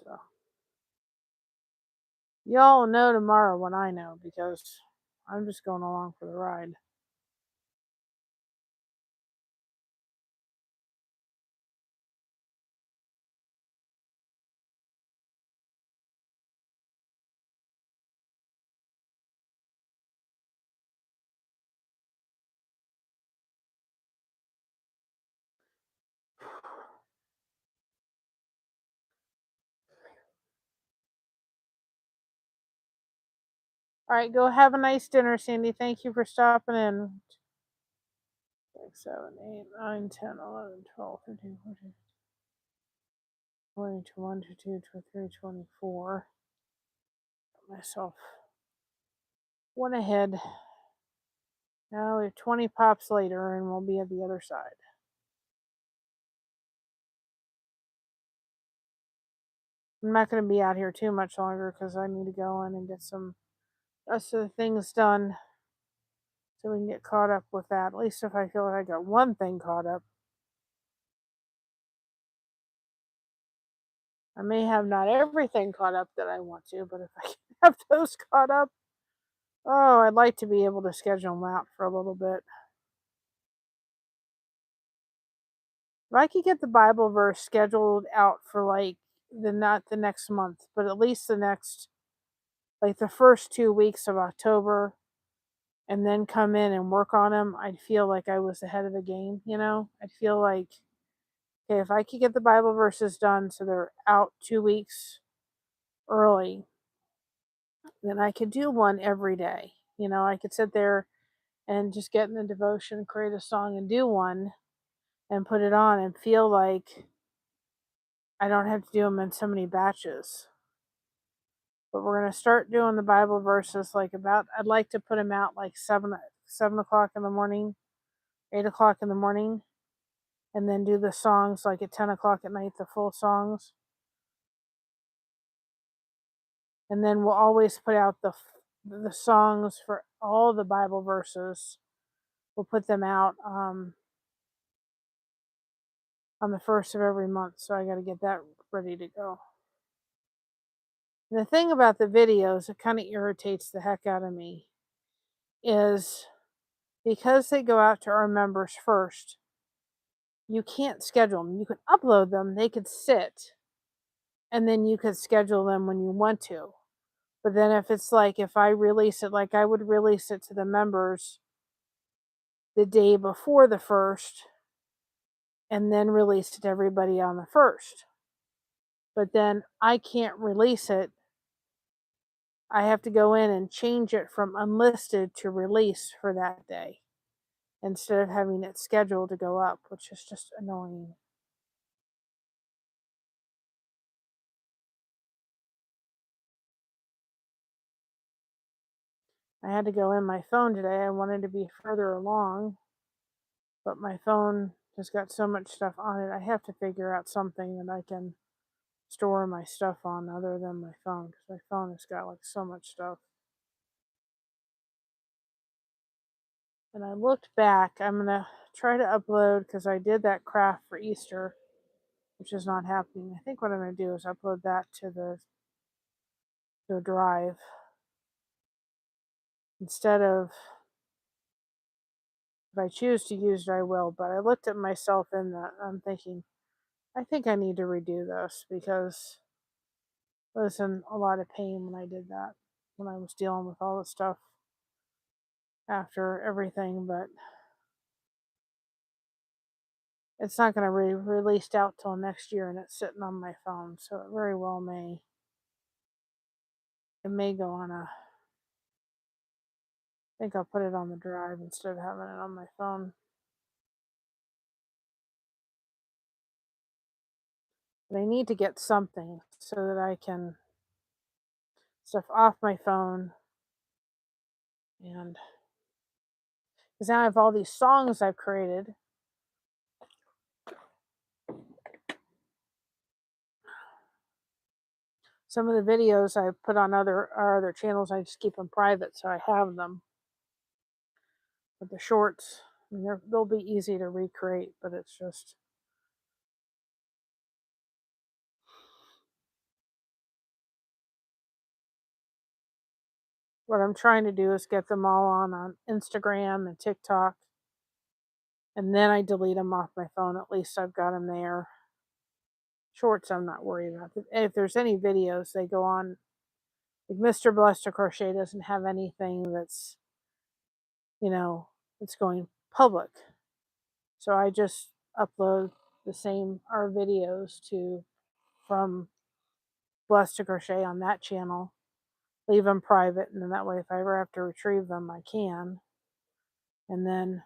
So, y'all know tomorrow when I know, because I'm just going along for the ride. All right, go have a nice dinner, Sandy. Thank you for stopping in. 6, 7, 8, 9, 10, 11, 12, 13, 14, 21, 22, 23, 24. Got myself one ahead. Now we have 20 pops later and we'll be at the other side. I'm not going to be out here too much longer because I need to go in and get some rest of the things done so we can get caught up with that. At least if I feel like I got one thing caught up. I may have not everything caught up that I want to, but if I can have those caught up, oh, I'd like to be able to schedule them out for a little bit. If I could get the Bible verse scheduled out for like not the next month, but at least the next, like the first 2 weeks of October, and then come in and work on them, I'd feel like I was ahead of the game, you know? I'd feel like, okay, if I could get the Bible verses done so they're out 2 weeks early, then I could do one every day. You know, I could sit there and just get in the devotion, create a song and do one and put it on and feel like I don't have to do them in so many batches. But we're going to start doing the Bible verses like about, I'd like to put them out like 7 o'clock in the morning, 8 o'clock in the morning, and then do the songs like at 10 o'clock at night, the full songs. And then we'll always put out the songs for all the Bible verses. We'll put them out on the first of every month. So I got to get that ready to go. And the thing about the videos that kind of irritates the heck out of me is because they go out to our members first, you can't schedule them. You can upload them, they could sit, and then you could schedule them when you want to. But then if it's like, if I release it, like I would release it to the members the day before the first and then release it to everybody on the first. But then I can't release it. I have to go in and change it from unlisted to release for that day instead of having it scheduled to go up, which is just annoying. I had to go in my phone today. I wanted to be further along, but my phone has got so much stuff on it. I have to figure out something that I can store my stuff on other than my phone, because my phone has got like so much stuff. And I looked back. I'm going to try to upload, because I did that craft for Easter, which is not happening. I think what I'm going to do is upload that to the drive instead of, if I choose to use it, I will. But I looked at myself in that. I'm thinking, I think I need to redo this because I was in a lot of pain when I did that, when I was dealing with all the stuff after everything. But it's not going to be released out till next year, and it's sitting on my phone, so it very well may. It may go on a. I think I'll put it on the drive instead of having it on my phone. But I need to get something so that I can stuff off my phone, and because now I have all these songs I've created. Some of the videos I put on other channels, I just keep them private, so I have them. But the shorts, I mean, they'll be easy to recreate, but it's just. What I'm trying to do is get them all on Instagram and TikTok, and then I delete them off my phone. At least I've got them there. Shorts, I'm not worried about. If there's any videos, they go on. Like Mr. Blessed to Crochet doesn't have anything that's, it's going public. So I just upload our videos from Blessed to Crochet on that channel. leave them private, and then that way if I ever have to retrieve them, I can. And then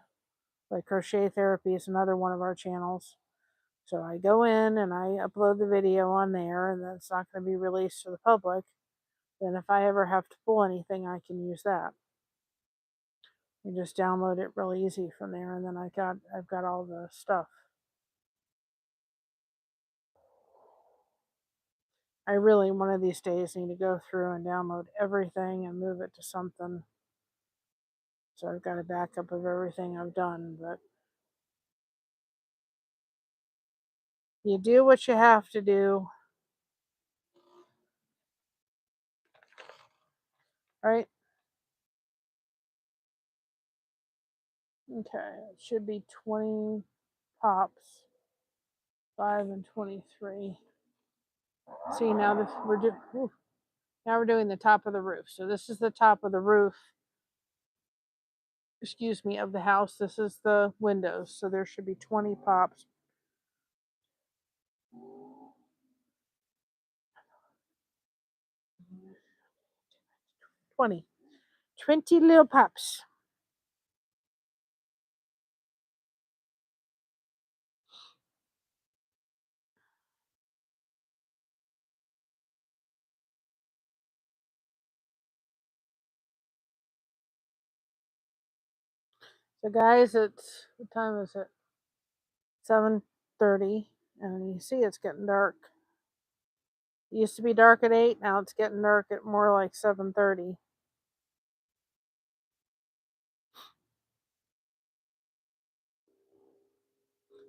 like Crochet Therapy is another one of our channels. So I go in and I upload the video on there, and then it's not going to be released to the public. Then if I ever have to pull anything, I can use that. You just download it really easy from there, and then I've got all the stuff. I really one of these days need to go through and download everything and move it to something. So I've got a backup of everything I've done, but you do what you have to do. Right? Okay, it should be 20 pops, 5 and 23. See, now this now we're doing the top of the roof. So this is the top of the roof, excuse me, of the house. This is the windows. So there should be 20 pops. 20 little pops. So guys, it's, what time is it? 7:30, and you see it's getting dark. It used to be dark at 8, now it's getting dark at more like 7:30.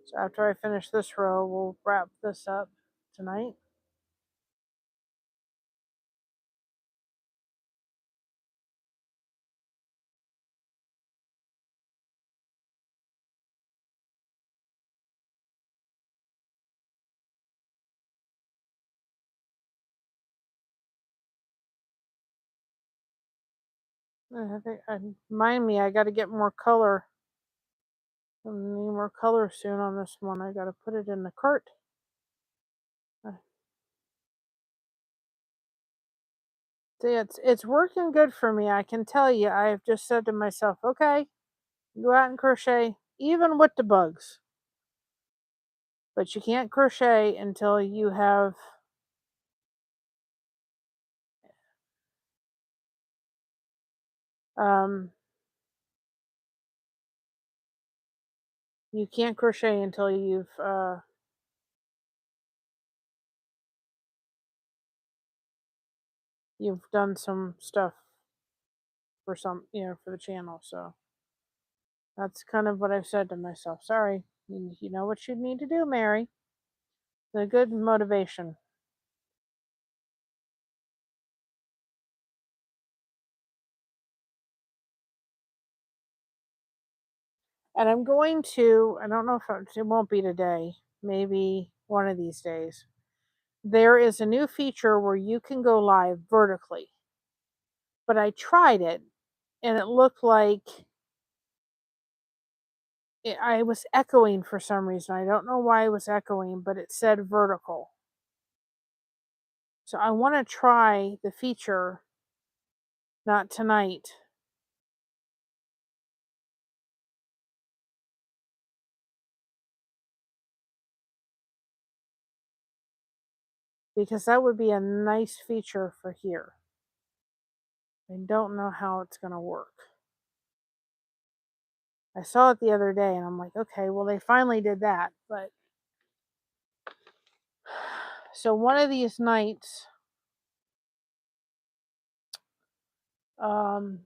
So after I finish this row, we'll wrap this up tonight. I think, remind me, I got to get more color. I need more color soon on this one. I got to put it in the cart. See, it's working good for me. I can tell you. I've just said to myself, okay, go out and crochet, even with the bugs. But you can't crochet until you have you can't crochet until you've done some stuff for for the channel. So that's kind of what I've said to myself. Sorry, you know what you need to do, Mary. The good motivation. And I'm going to, I don't know if it won't be today, maybe one of these days. There is a new feature where you can go live vertically. But I tried it and it looked like I was echoing for some reason. I don't know why I was echoing, but it said vertical. So I want to try the feature, not tonight. Because that would be a nice feature for here. I don't know how it's going to work. I saw it the other day and I'm like, okay, well, they finally did that. But so one of these nights, 11?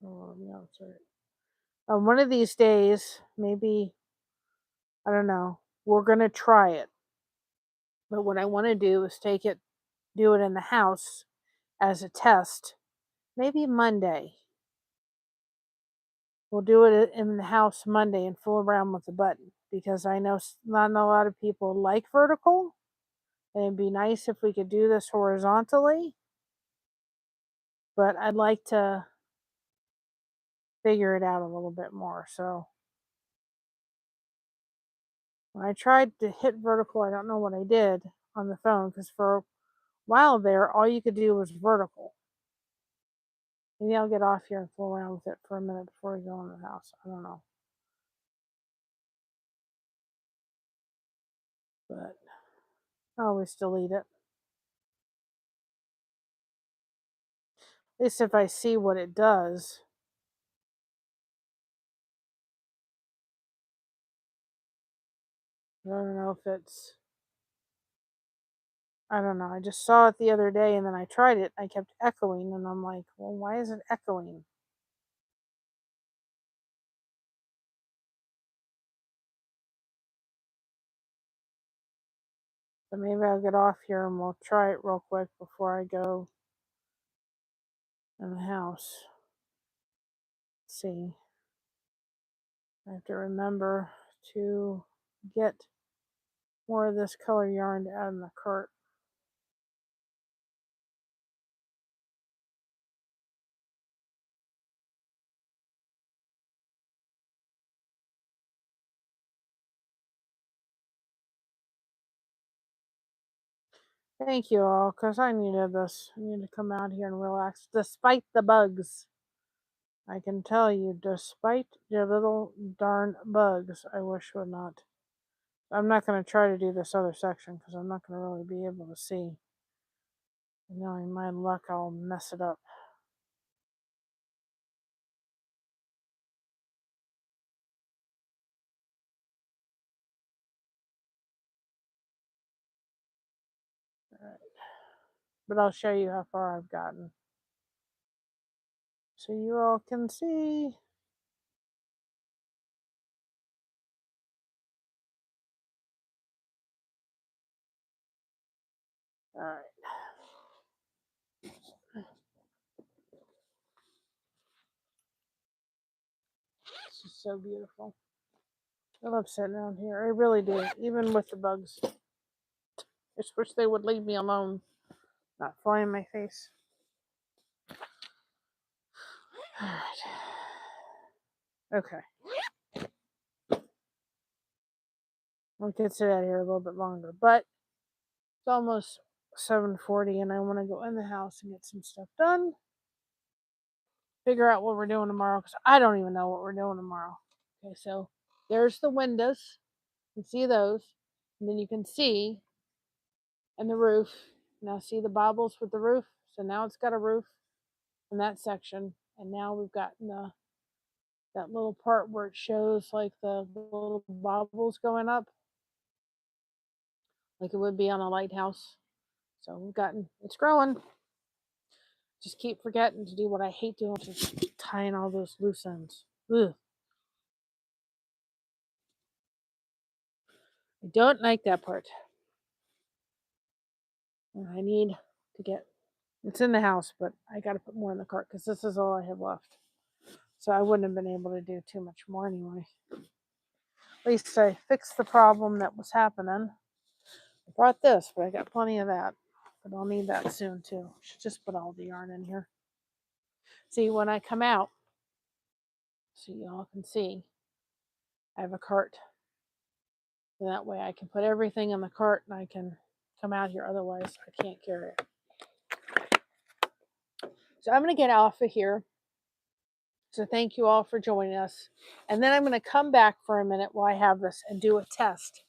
Oh, no, sorry. One of these days, maybe, I don't know, we're going to try it. But what I want to do is do it in the house as a test. Maybe Monday. We'll do it in the house Monday and fool around with the button. Because I know not a lot of people like vertical. And it'd be nice if we could do this horizontally. But I'd like to figure it out a little bit more. So When I tried to hit vertical, I don't know what I did on the phone, because for a while there, all you could do was vertical. Maybe I'll get off here and fool around with it for a minute before we go in the house. I don't know. But I always delete it. At least if I see what it does. I don't know if it's, I don't know. I just saw it the other day and then I tried it. I kept echoing and I'm like, well, why is it echoing? So maybe I'll get off here and we'll try it real quick before I go in the house. Let's see. I have to remember to get more of this color yarn to add in the cart. Thank you all, because I needed this. I need to come out here and relax, despite the bugs. I can tell you, despite your little darn bugs, I wish would not. I'm not going to try to do this other section because I'm not going to really be able to see. Knowing my luck, I'll mess it up. All right. But I'll show you how far I've gotten, so you all can see. All right. This is so beautiful. I love sitting out here. I really do, even with the bugs. I just wish they would leave me alone, not fly in my face. All right. Okay. I could sit out here a little bit longer, but it's almost 7:40 and I want to go in the house and get some stuff done. Figure out what we're doing tomorrow, because I don't even know what we're doing tomorrow. Okay, so there's the windows. You can see those. And then you can see, and the roof. Now see the baubles with the roof? So now it's got a roof in that section. And now we've got that little part where it shows like the little baubles going up, like it would be on a lighthouse. So we've gotten, it's growing. Just keep forgetting to do what I hate doing, just tying all those loose ends. Ugh. I don't like that part. And I need to get, it's in the house, but I got to put more in the cart because this is all I have left. So I wouldn't have been able to do too much more anyway. At least I fixed the problem that was happening. I brought this, but I got plenty of that. But I'll need that soon too. Should just put all the yarn in here. See, when I come out, so y'all can see, I have a cart. So that way I can put everything in the cart and I can come out here. Otherwise, I can't carry it. So I'm going to get off of here. So thank you all for joining us. And then I'm going to come back for a minute while I have this and do a test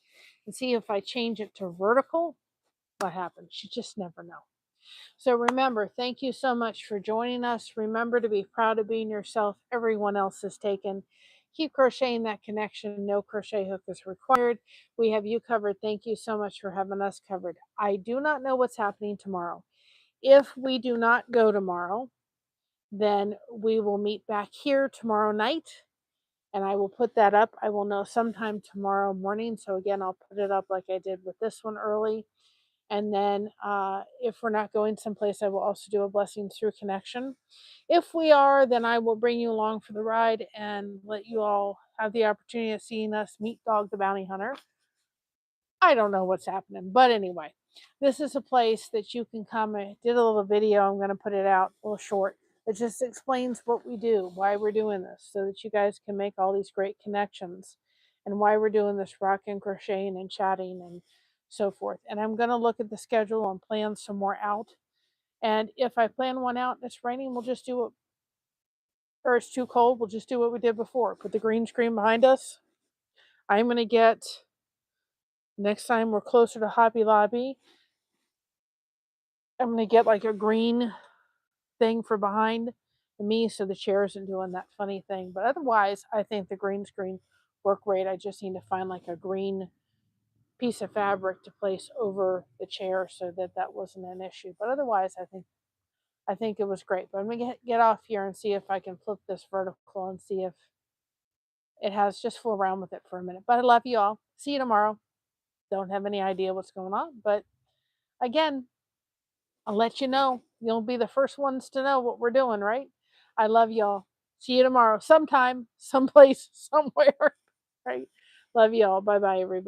and see if I change it to vertical, what happens. You just never know. So remember, thank you so much for joining us. Remember to be proud of being yourself. Everyone else is taken. Keep crocheting that connection. No crochet hook is required. We have you covered. Thank you so much for having us covered. I do not know what's happening tomorrow. If we do not go tomorrow, then we will meet back here tomorrow night and I will put that up. I will know sometime tomorrow morning. So again, I'll put it up like I did with this one early. And then if we're not going someplace, I will also do a blessing through connection. If we are, then I will bring you along for the ride and let you all have the opportunity of seeing us meet Dog the Bounty Hunter. I don't know what's happening, but anyway, this is a place that you can come. I did a little video. I'm going to put it out a little short. It just explains what we do, why we're doing this, so that you guys can make all these great connections and why we're doing this rocking, crocheting, and chatting, and so forth. And I'm going to look at the schedule and plan some more out. And if I plan one out and it's raining, we'll just do it, or it's too cold, we'll just do what we did before. Put the green screen behind us. I'm going to get, next time we're closer to Hobby Lobby, I'm going to get like a green thing for behind me so the chair isn't doing that funny thing. But otherwise, I think the green screen work great. I just need to find like a green piece of fabric to place over the chair so that that wasn't an issue. But otherwise, I think it was great. But I'm gonna get off here and see if I can flip this vertical and see if it has, just fool around with it for a minute. But I love you all. See you tomorrow. Don't have any idea what's going on, but again, I'll let you know. You'll be the first ones to know what we're doing, right? I love y'all. See you tomorrow, sometime, someplace, somewhere, right? Love y'all. Bye bye, everybody.